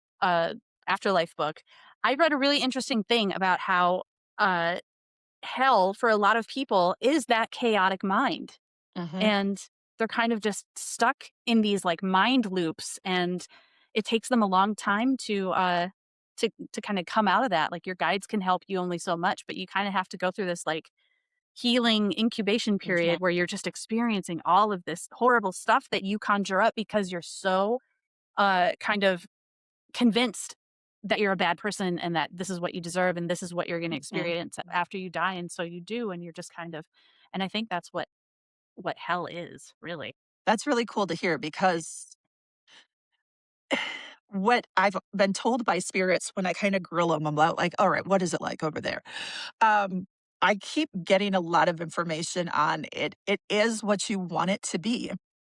Afterlife book, I read a really interesting thing about how uh hell for a lot of people is that chaotic mind, mhm, and they're kind of just stuck in these like mind loops, and it takes them a long time to kind of come out of that. Like your guides can help you only so much, but you kind of have to go through this like healing incubation yeah, period where you're just experiencing all of this horrible stuff that you conjure up because you're so kind of convinced that you're a bad person and that this is what you deserve and this is what you're going to mhm. experience after you die, and so you do, and you're just kind of, and I think that's what hell is, really. That's really cool to hear because what I've been told by spirits when I kinda grill them about, like, "Alright, what is it like over there?" Um, I keep getting a lot of information on it. It is what you want it to be.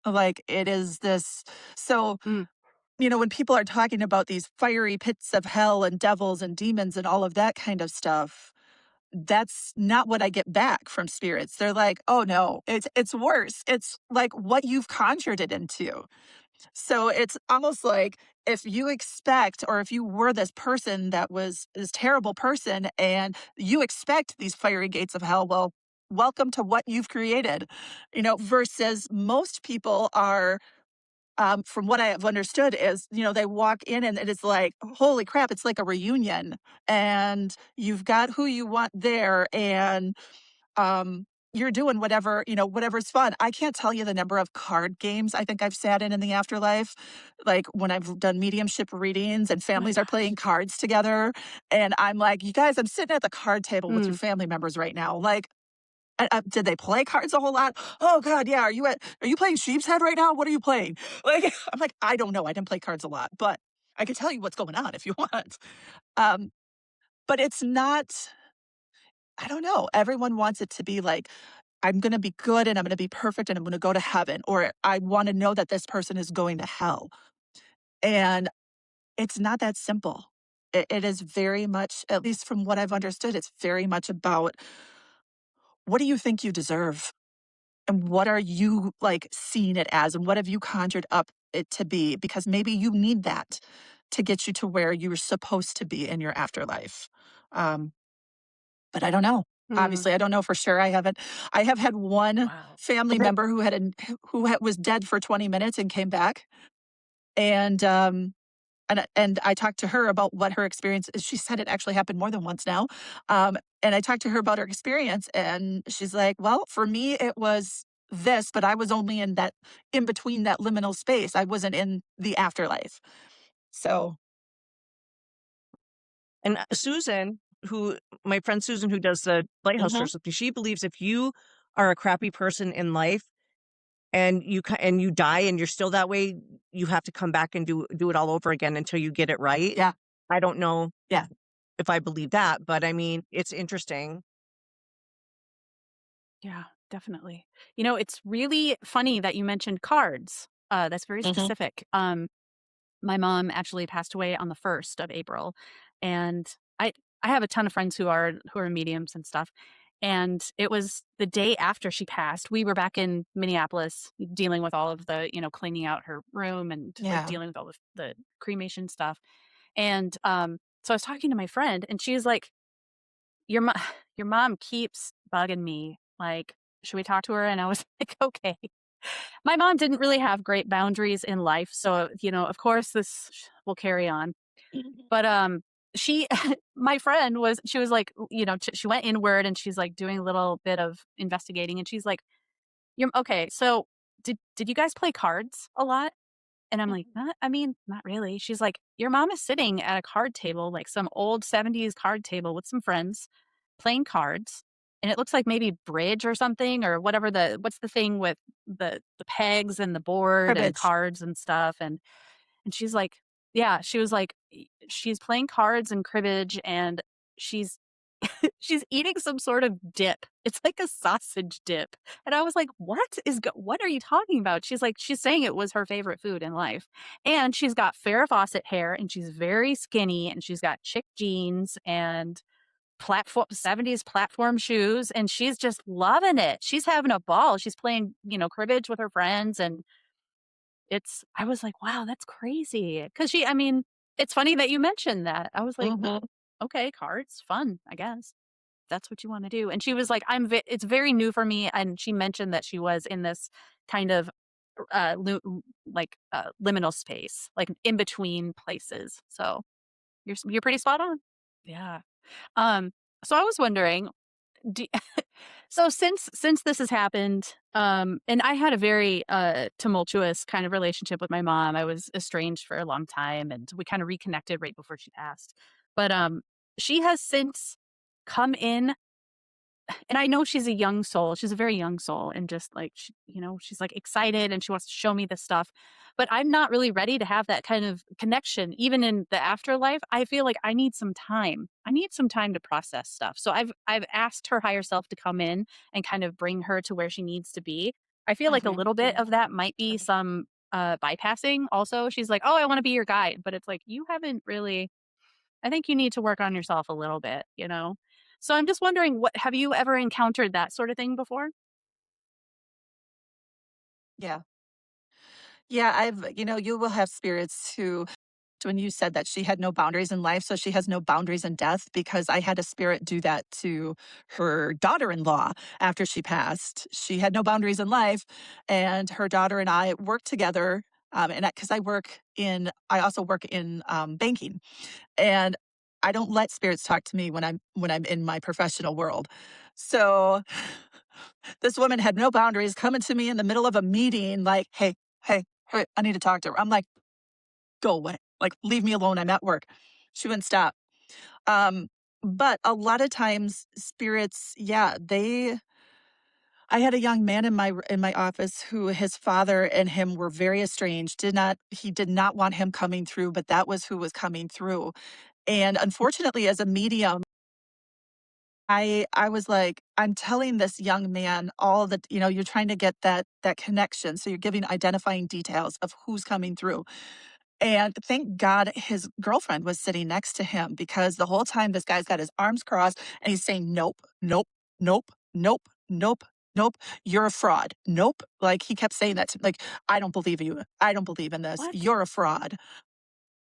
Like, it is this so, Mm, when people are talking about these fiery pits of hell and devils and demons and all of that kind of stuff, that's not what I get back from spirits. They're like, "Oh, no, it's worse. It's like what you've conjured it into." So it's almost like if you expect, or if you were this person that was this terrible person and you expect these fiery gates of hell, well, welcome to what you've created, versus most people are, from what I have understood, is, they walk in and it is like, holy crap, it's like a reunion and you've got who you want there. And you're doing whatever, whatever's fun. I can't tell you the number of card games I think I've sat in the afterlife, like when I've done mediumship readings and oh my families are playing gosh. cards together, and I'm like, "You guys, I'm sitting at the card table with your Mm, family members right now." Like, did they play cards a whole lot? "Oh god, yeah. Are you playing Sheep's Head right now? What are you playing?" Like, I'm like, "I don't know. I didn't play cards a lot, but I can tell you what's going on if you want." Um, but it's not I don't know. Everyone wants it to be like, I'm gonna be good and I'm gonna be perfect and I'm gonna go to heaven, or I wanna know that this person is going to hell. And it's not that simple. it is very much, at least from what I've understood, it's very much about what do you think you deserve? And what are you like seeing it as? And what have you conjured up it to be? Because maybe you need that to get you to where you're supposed to be in your afterlife. Um, but I don't know. Hmm. Obviously, I don't know for sure. I have had one Wow. family Okay. member was dead for 20 minutes and came back. And and I talked to her about what her experience is. She said it actually happened more than once now. And I talked to her about her experience, and she's like, "Well, for me, it was this, but I was only in between that liminal space. I wasn't in the afterlife." So, And Susan, who my friend Susan, who does the lighthouse mhm, tours with me, she believes if you are a crappy person in life and and you die and you're still that way, you have to come back and do it all over again until you get it right. yeah, I don't know yeah, if I believe that, but I mean, it's interesting. Yeah, definitely. It's really funny that you mentioned cards. That's very mhm, specific. My mom actually passed away on the 1st of April, and I I have a ton of friends who are mediums and stuff, and it was the day after she passed. We were back in Minneapolis dealing with all of the, cleaning out her room and, like, yeah, dealing with all the cremation stuff, and, so I was talking to my friend, and she's like, "Your mo your mom keeps bugging me, like, should we talk to her?" And I was like, "Okay." My mom didn't really have great boundaries in life, so, of course, this will carry on. mhm, But, she my friend she was like, she went inward and she's, like, doing a little bit of investigating, and she's like, "You're okay, so did you guys play cards a lot?" And I'm like, mhm. "Not I mean, not really." She's like, "Your mom is sitting at a card table, like some old '70s card table with some friends, playing cards, and it looks like maybe bridge or something or whatever what's the thing with the pegs and the board and Cribbage. cards and stuff." And she's like, yeah, she was like, She's playing cards and cribbage, and she's she's eating some sort of dip. It's like a sausage dip." And I was like, what are you talking about?" She's saying it was her favorite food in life. And she's got Farrah Fawcett hair, and she's very skinny, and she's got chick jeans and platform '70s platform shoes, and she's just loving it. She's having a ball. She's playing, cribbage with her friends, and I was like, "Wow, that's crazy." Because I mean, it's funny that you mentioned that. I was like, Mhm. "Okay, cards, fun, I guess. That's what you wanna do." And she was like, it's very new for me." And she mentioned that she was in this kind of, liminal space, like in between places. So you're pretty spot on. Yeah. Um, so I was wondering, do so since this has happened, and I had a very, tumultuous kind of relationship with my mom. I was estranged for a long time, and we kinda reconnected right before she passed. But, she has since come in, and I know she's a young soul. She's a very young soul, and just like she's like excited and she wants to show me this stuff. But I'm not really ready to have that kind of connection even in the afterlife. I feel like I need some time. I need some time to process stuff. So I've asked her higher self to come in and kind of bring her to where she needs to be. I feel like a Mhm. little bit of that might be some bypassing also. She's like, "Oh, I want to be your guide." But it's like you haven't really I think you need to work on yourself a little bit, you know? So I'm just wondering, what have you ever encountered that sort of thing before? Yeah. Yeah, you will have spirits who when you said that she had no boundaries in life, so she has no boundaries in death, because I had a spirit do that to her daughter-in-law after she passed. She had no boundaries in life, and her daughter and I worked together, and because I also work in banking, and I don't let spirits talk to me when I'm in my professional world. So this woman had no boundaries coming to me in the middle of a meeting, like, "Hey, hey, hey, I need to talk to her." I'm like, "Go away. Like, leave me alone. I'm at work." She wouldn't stop. Um, but a lot of times spirits, yeah, I had a young man in my office who his father and him were very estranged. He did not want him coming through, but that was who was coming through. And unfortunately, as a medium, I was like, I'm telling this young man all that, you're trying to get that connection. So you're giving identifying details of who's coming through. And thank God his girlfriend was sitting next to him because the whole time this guy's got his arms crossed and he's saying, "Nope, nope, nope, nope, nope, nope, you're a fraud. Nope." Like he kept saying that to like, "I don't believe you. I don't believe in this. What? You're a fraud."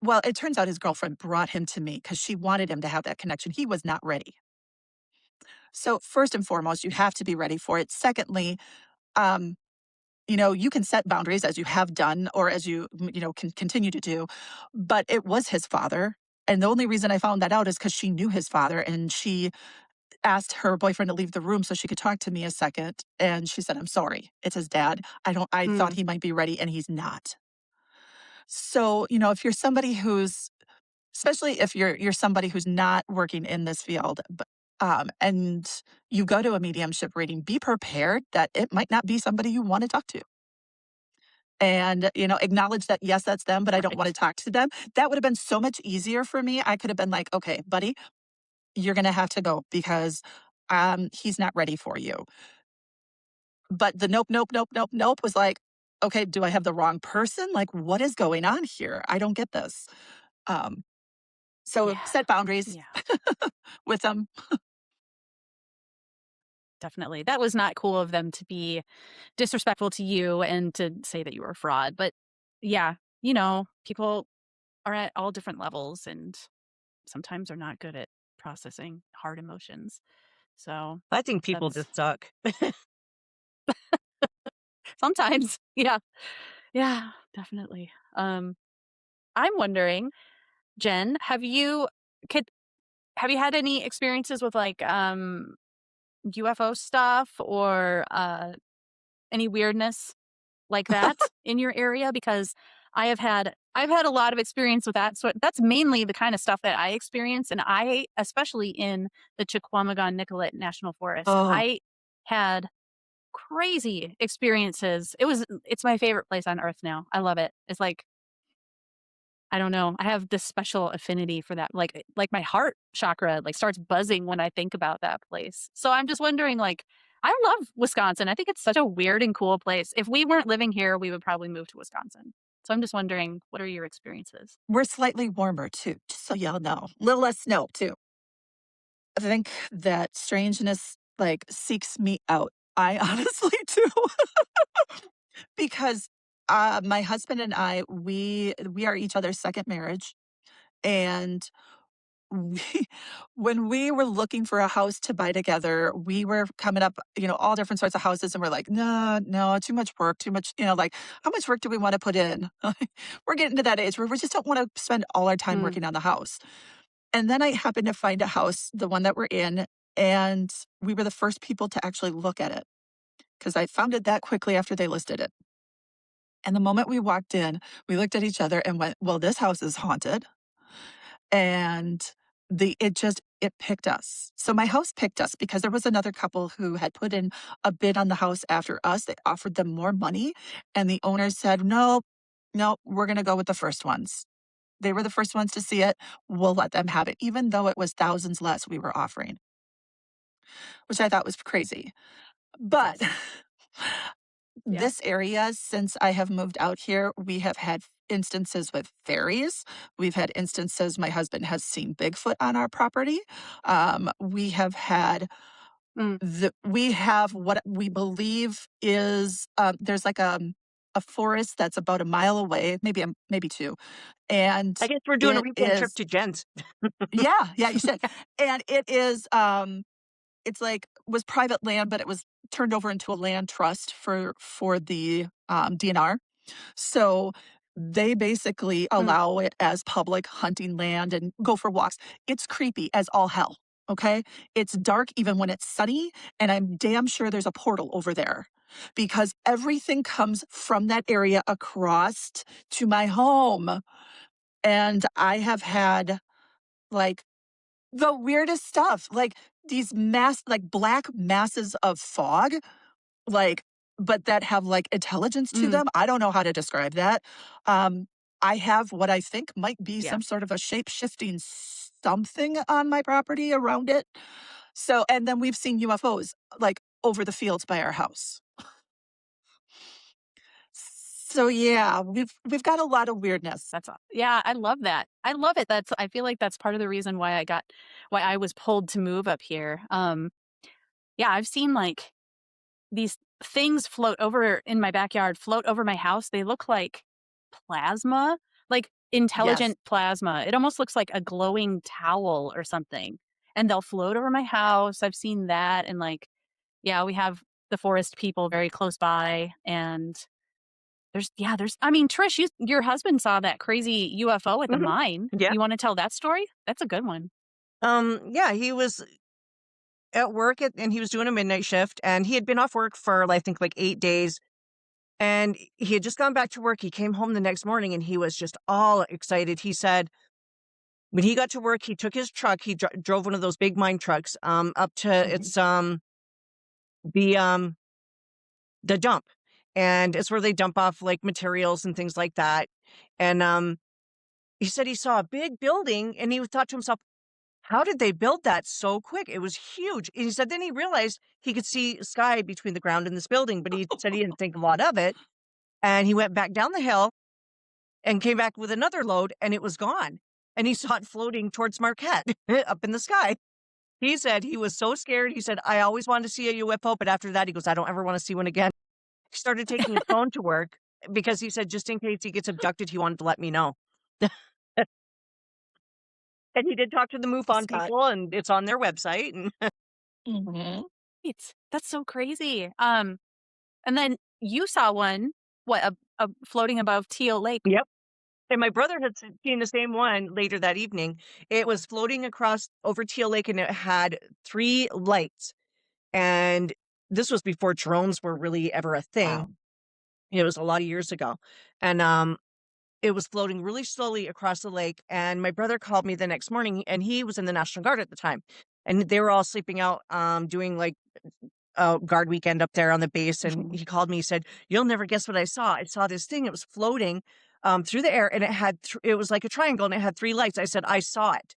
Well, it turns out his girlfriend brought him to me because she wanted him to have that connection. He was not ready. So first and foremost, you have to be ready for it. Secondly, um, you can set boundaries as you have done or as can continue to do, but it was his father. And the only reason I found that out is because she knew his father and she asked her boyfriend to leave the room so she could talk to me a second. And she said, "I'm sorry. It's his dad. I thought Mm, he might be ready and he's not." So, if you're somebody who's especially if you're somebody who's not working in this field, and you go to a mediumship reading, be prepared that it might not be somebody you want to talk to. And, acknowledge that, yes, that's them, but I don't want to right. talk to them. That would have been so much easier for me. I could have been like, okay, buddy, you're going to have to go because he's not ready for you. But the nope, nope, nope, nope, nope was like, okay, do I have the wrong person? Like, what is going on here? I don't get this. Um, so Yeah. set boundaries Yeah. with them. Definitely. That was not cool of them to be disrespectful to you and to say that you were a fraud. But yeah, people are at all different levels and sometimes are not good at processing hard emotions. So I think people that's just suck. sometimes, yeah. Yeah, definitely. I'm wondering, Jen, could have you had any experiences with like UFO stuff or any weirdness like that in your area? Because I've had a lot of experience with that. So that's mainly the kind of stuff that I experience. And I, especially in the Chiquamagon Nicolet National Forest, Oh, I had crazy experiences. It's my favorite place on earth now. I love it. It's like, I don't know. I have this special affinity for that. Like my heart chakra like starts buzzing when I think about that place. So I'm just wondering, like, I love Wisconsin. I think it's such a weird and cool place. If we weren't living here, we would probably move to Wisconsin. So I'm just wondering, what are your experiences? We're slightly warmer too, just so y'all know. Little less snow too. I think that strangeness like seeks me out. I honestly do because my husband and I we are each other's second marriage and we when we were looking for a house to buy together, we were coming up, all different sorts of houses and we're like, "No, no, too much work, too much, like how much work do we want to put in?" We're getting to that age where we just don't want to spend all our time Mm, working on the house. And then I happened to find a house, the one that we're in, and we were the first people to actually look at it because I found it that quickly after they listed it. And the moment we walked in, we looked at each other and went, "Well, this house is haunted." And it picked us. So my house picked us because there was another couple who had put in a bid on the house after us. They offered them more money, and the owners said, "No, no, we're going to go with the first ones." They were the first ones to see it. We'll let them have it, even though it was thousands less we were offering, which I thought was crazy. it's But awesome. Yeah. this area, since I have moved out here, we have had instances with fairies. We've had instances my husband has seen Bigfoot on our property. We have had Mm. we have what we believe is there's like a forest that's about a mile away, maybe two, and I guess we're doing a it weekend trip is to Jen's. yeah, you should. And it is it's like was private land, but it was turned over into a land trust for the DNR. So they basically Mm. allow it as public hunting land and go for walks. It's creepy as all hell. Okay. It's dark even when it's sunny. And I'm damn sure there's a portal over there because everything comes from that area across to my home. And I have had like the weirdest stuff, like these like black masses of fog, like, but that have like intelligence to Mm. them. I don't know how to describe that. Um, I have what I think might be Yeah. some sort of a shape shifting something on my property around it. So, and then we've seen UFOs like over the fields by our house. So, yeah, we've got a lot of weirdness. Yeah, I love that. I love it. I feel like that's part of the reason why I was pulled to move up here. Yeah, I've seen, like, these things float over in my backyard, float over my house. They look like plasma, like Yes. intelligent plasma. It almost looks like a glowing towel or something, and they'll float over my house. I've seen that, and, like, yeah, we have the forest people very close by, and there's I mean, Trish, your husband saw that crazy UFO at the Mhm. mine. Yeah. You wanna tell that story? That's a good one. Yeah, he was at work and he was doing a midnight shift and he had been off work for I think like 8 days and he had just gone back to work. He came home the next morning and he was just all excited. He said when he got to work, he took his truck, he drove one of those big mine trucks up to Mhm. the the dump. And it's where they dump off like materials and things like that. And he said he saw a big building and he thought to himself, how did they build that so quick? It was huge. And he said then he realized he could see sky between the ground and this building, but he said he didn't think a lot of it. And he went back down the hill and came back with another load and it was gone. And he saw it floating towards Marquette up in the sky. He said he was so scared. He said, I always wanted to see a UFO, but after that, he goes, I don't ever want to see one again. He started taking his phone to work because he said, just in case he gets abducted, he wanted to let me know. And he did talk to the MUFON Scott. people, and it's on their website. And Mhm. That's so crazy. And then you saw one, floating above Teal Lake. yep. And my brother had seen the same one later that evening. It was floating across over Teal Lake, and it had 3 lights. And this was before drones were really ever a thing. Wow. It was a lot of years ago. And it was floating really slowly across the lake. And my brother called me the next morning, and he was in the National Guard at the time. And they were all sleeping out, doing like guard weekend up there on the base. And Mhm. he called me, he said, you'll never guess what I saw. I saw this thing. It was floating through the air and it had, it was like a triangle and it had 3 lights. I said, I saw it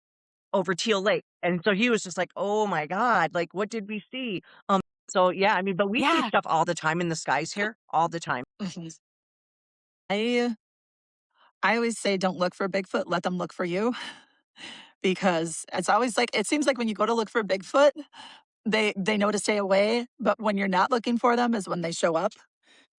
over Teal Lake. And so he was just like, oh my God, like, what did we see? So yeah, I mean, but we see Yeah. stuff all the time in the skies here, all the time. Mhm. I I always say don't look for Bigfoot, let them look for you, because it's always like it seems like when you go to look for Bigfoot, they know to stay away, but when you're not looking for them is when they show up.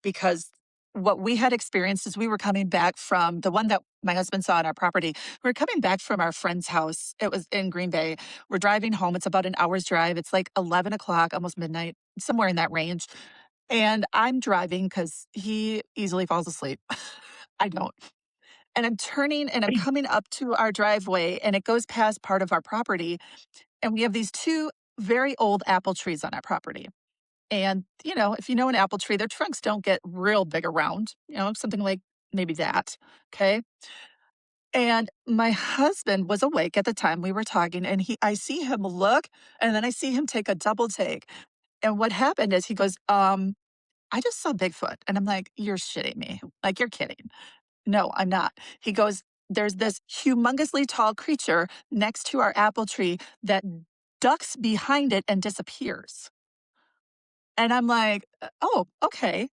Because what we had experienced is we were coming back from the one that my husband saw on our property. We were coming back from our friend's house. It was in Green Bay. We're driving home. It's about an hour's drive. It's like 11 o'clock, almost midnight, somewhere in that range. And I'm driving because he easily falls asleep. I don't. And I'm turning and I'm coming up to our driveway and it goes past part of our property. And we have these 2 very old apple trees on our property. And, if you know an apple tree, their trunks don't get real big around, something like maybe that. Okay. And my husband was awake at the time we were talking, and I see him look, and then I see him take a double take. And what happened is he goes, I just saw Bigfoot. And I'm like, you're shitting me. Like, you're kidding. No, I'm not. He goes, there's this humongously tall creature next to our apple tree that ducks behind it and disappears. And I'm like, oh, okay.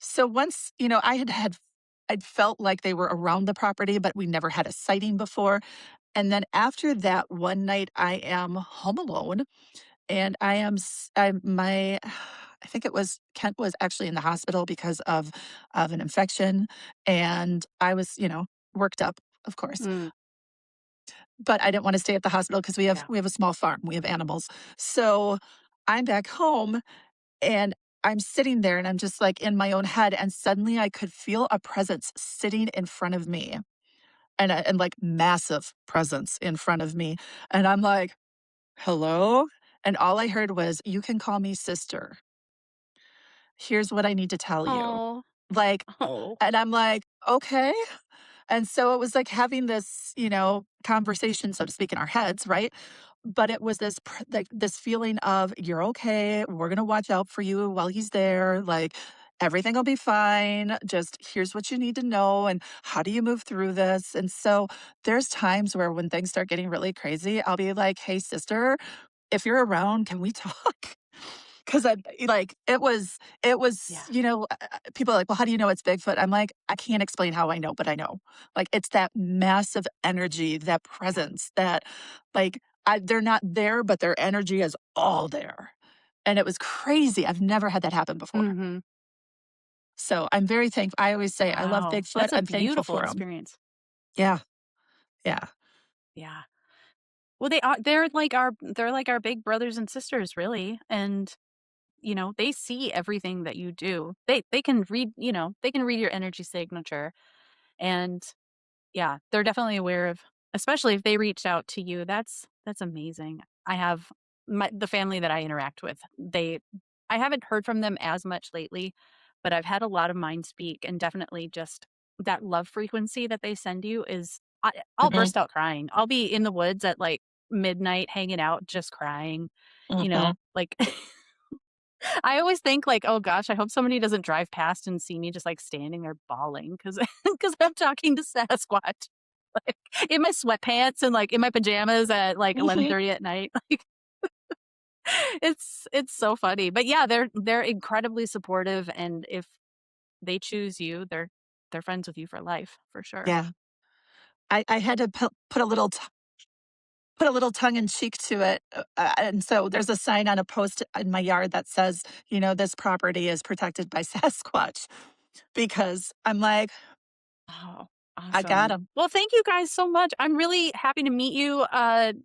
So once, I'd felt like they were around the property, but we never had a sighting before. And then after that one night, I am home alone and I think it was Kent was actually in the hospital because of an infection. And I was, worked up, of course, Mm, but I didn't want to stay at the hospital because yeah. we have a small farm. We have animals. So I'm back home and I'm sitting there and I'm just like in my own head. And suddenly I could feel a presence sitting in front of me and like massive presence in front of me. And I'm like, hello? And all I heard was, you can call me sister. Here's what I need to tell you. Oh. Like, Oh. and I'm like, okay. And so it was like having this, conversation, so to speak, in our heads, right? But it was like this feeling of you're okay. We're gonna watch out for you while he's there. Like everything will be fine. Just here's what you need to know, and how do you move through this? And so there's times where when things start getting really crazy, I'll be like, "Hey, sister, if you're around, can we talk?" 'Cause I like, it was, Yeah. people are like, "Well, how do you know it's Bigfoot?" I'm like, "I can't explain how I know, but I know." Like, it's that massive energy, that Yeah. presence that, like, they're not there, but their energy is all there. And it was crazy. I've never had that happen before. Mhm. So, I'm very thankful. I always say, "I love Wow. Bigfoot. That's a I'm thankful beautiful for him." experience. Yeah, yeah. Yeah. Well, they're like our big brothers and sisters, really, and, they see everything that you do. They can read, they can read your energy signature, and yeah, they're definitely aware of, especially if they reached out to you. That's amazing. I have the family that I interact with. I haven't heard from them as much lately, but I've had a lot of mine speak, and definitely just that love frequency that they send you is I'll Mhm, burst out crying. I'll be in the woods at like midnight hanging out just crying, mhm. like I always think like, "Oh gosh, I hope somebody doesn't drive past and see me just like standing there bawling because because I'm talking to Sasquatch." Like, in my sweatpants and, like, in my pajamas at, like, Mhm. 11:30 at night, like, it's so funny, but yeah, they're incredibly supportive, and if they choose you, they're friends with you for life, for sure. Yeah. I had to put a little tongue in cheek to it, and so there's a sign on a post in my yard that says, "This property is protected by Sasquatch," because I'm like, Oh, "I got awesome. him." Well, thank you guys so much. I'm really happy to meet you,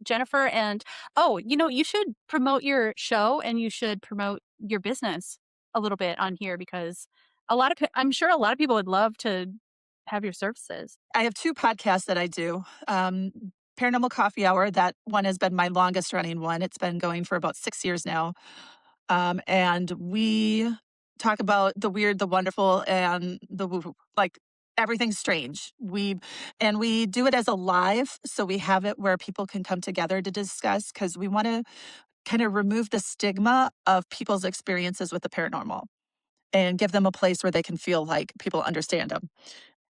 Jennifer, and, oh, you should promote your show and you should promote your business a little bit on here because I'm sure a lot of people would love to have your services. I have 2 podcasts that I do. Paranormal Coffee Hour, that one has been my longest running one. It's been going for about 6 years now. And we talk about the weird, the wonderful, and the woo like, everything strange. We do it as a live, so we have it where people can come together to discuss because we wanna kinda remove the stigma of people's experiences with the paranormal and give them a place where they can feel like people understand them.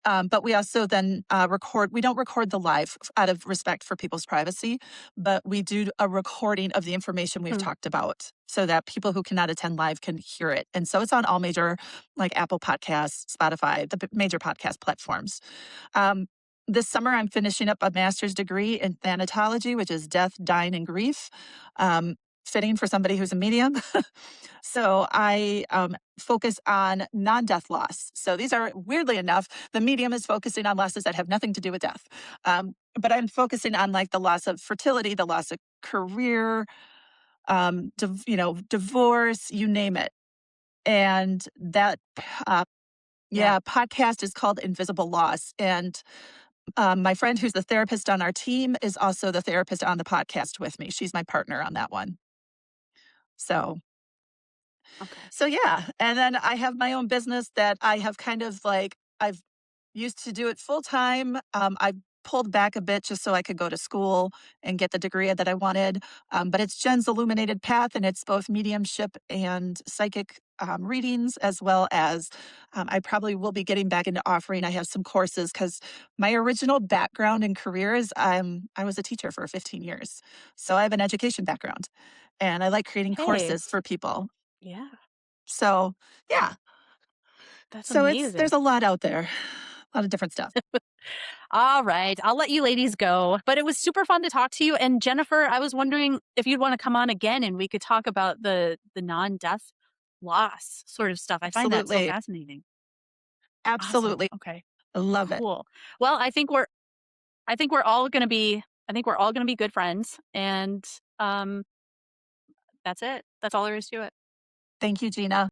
But we also then record. We don't record the live out of respect for people's privacy, but we do a recording of the information we've Hmm. talked about so that people who cannot attend live can hear it. And so it's on all major, like Apple Podcasts, Spotify, the major podcast platforms. Um, this summer, I'm finishing up a master's degree in thanatology, which is death, dying, and grief. Um, Fitting for somebody who's a medium. So I focus on non death loss. So these are, weirdly enough, the medium is focusing on losses that have nothing to do with death. But I'm focusing on like the loss of fertility, the loss of career, divorce, you name it. And that, uh, Yeah. yeah, podcast is called Invisible Loss. And my friend who's the therapist on our team is also the therapist on the podcast with me. She's my partner on that one. So Okay. So yeah, and then I have my own business that I have kind of like I've used to do it full time. I pulled back a bit just so I could go to school and get the degree that I wanted. But it's Jen's Illuminated Path, and it's both mediumship and psychic readings, as well as I probably will be getting back into offering. I have some courses because my original background and career is I was a teacher for 15 years, so I have an education background, and I like creating Hey, courses for people. yeah, So, yeah. that's So amazing. there's a lot out there, a lot of different stuff. All right, I'll let you ladies go, but it was super fun to talk to you, and Jennifer, I was wondering if you'd wanna come on again and we could talk about the non-death loss sort of stuff. I find that so Absolutely. fascinating. Awesome, Absolutely. okay, I love it. cool. Well, I think we're all gonna be good friends, and, um, that's it. That's all there is to it. Thank you, Gina.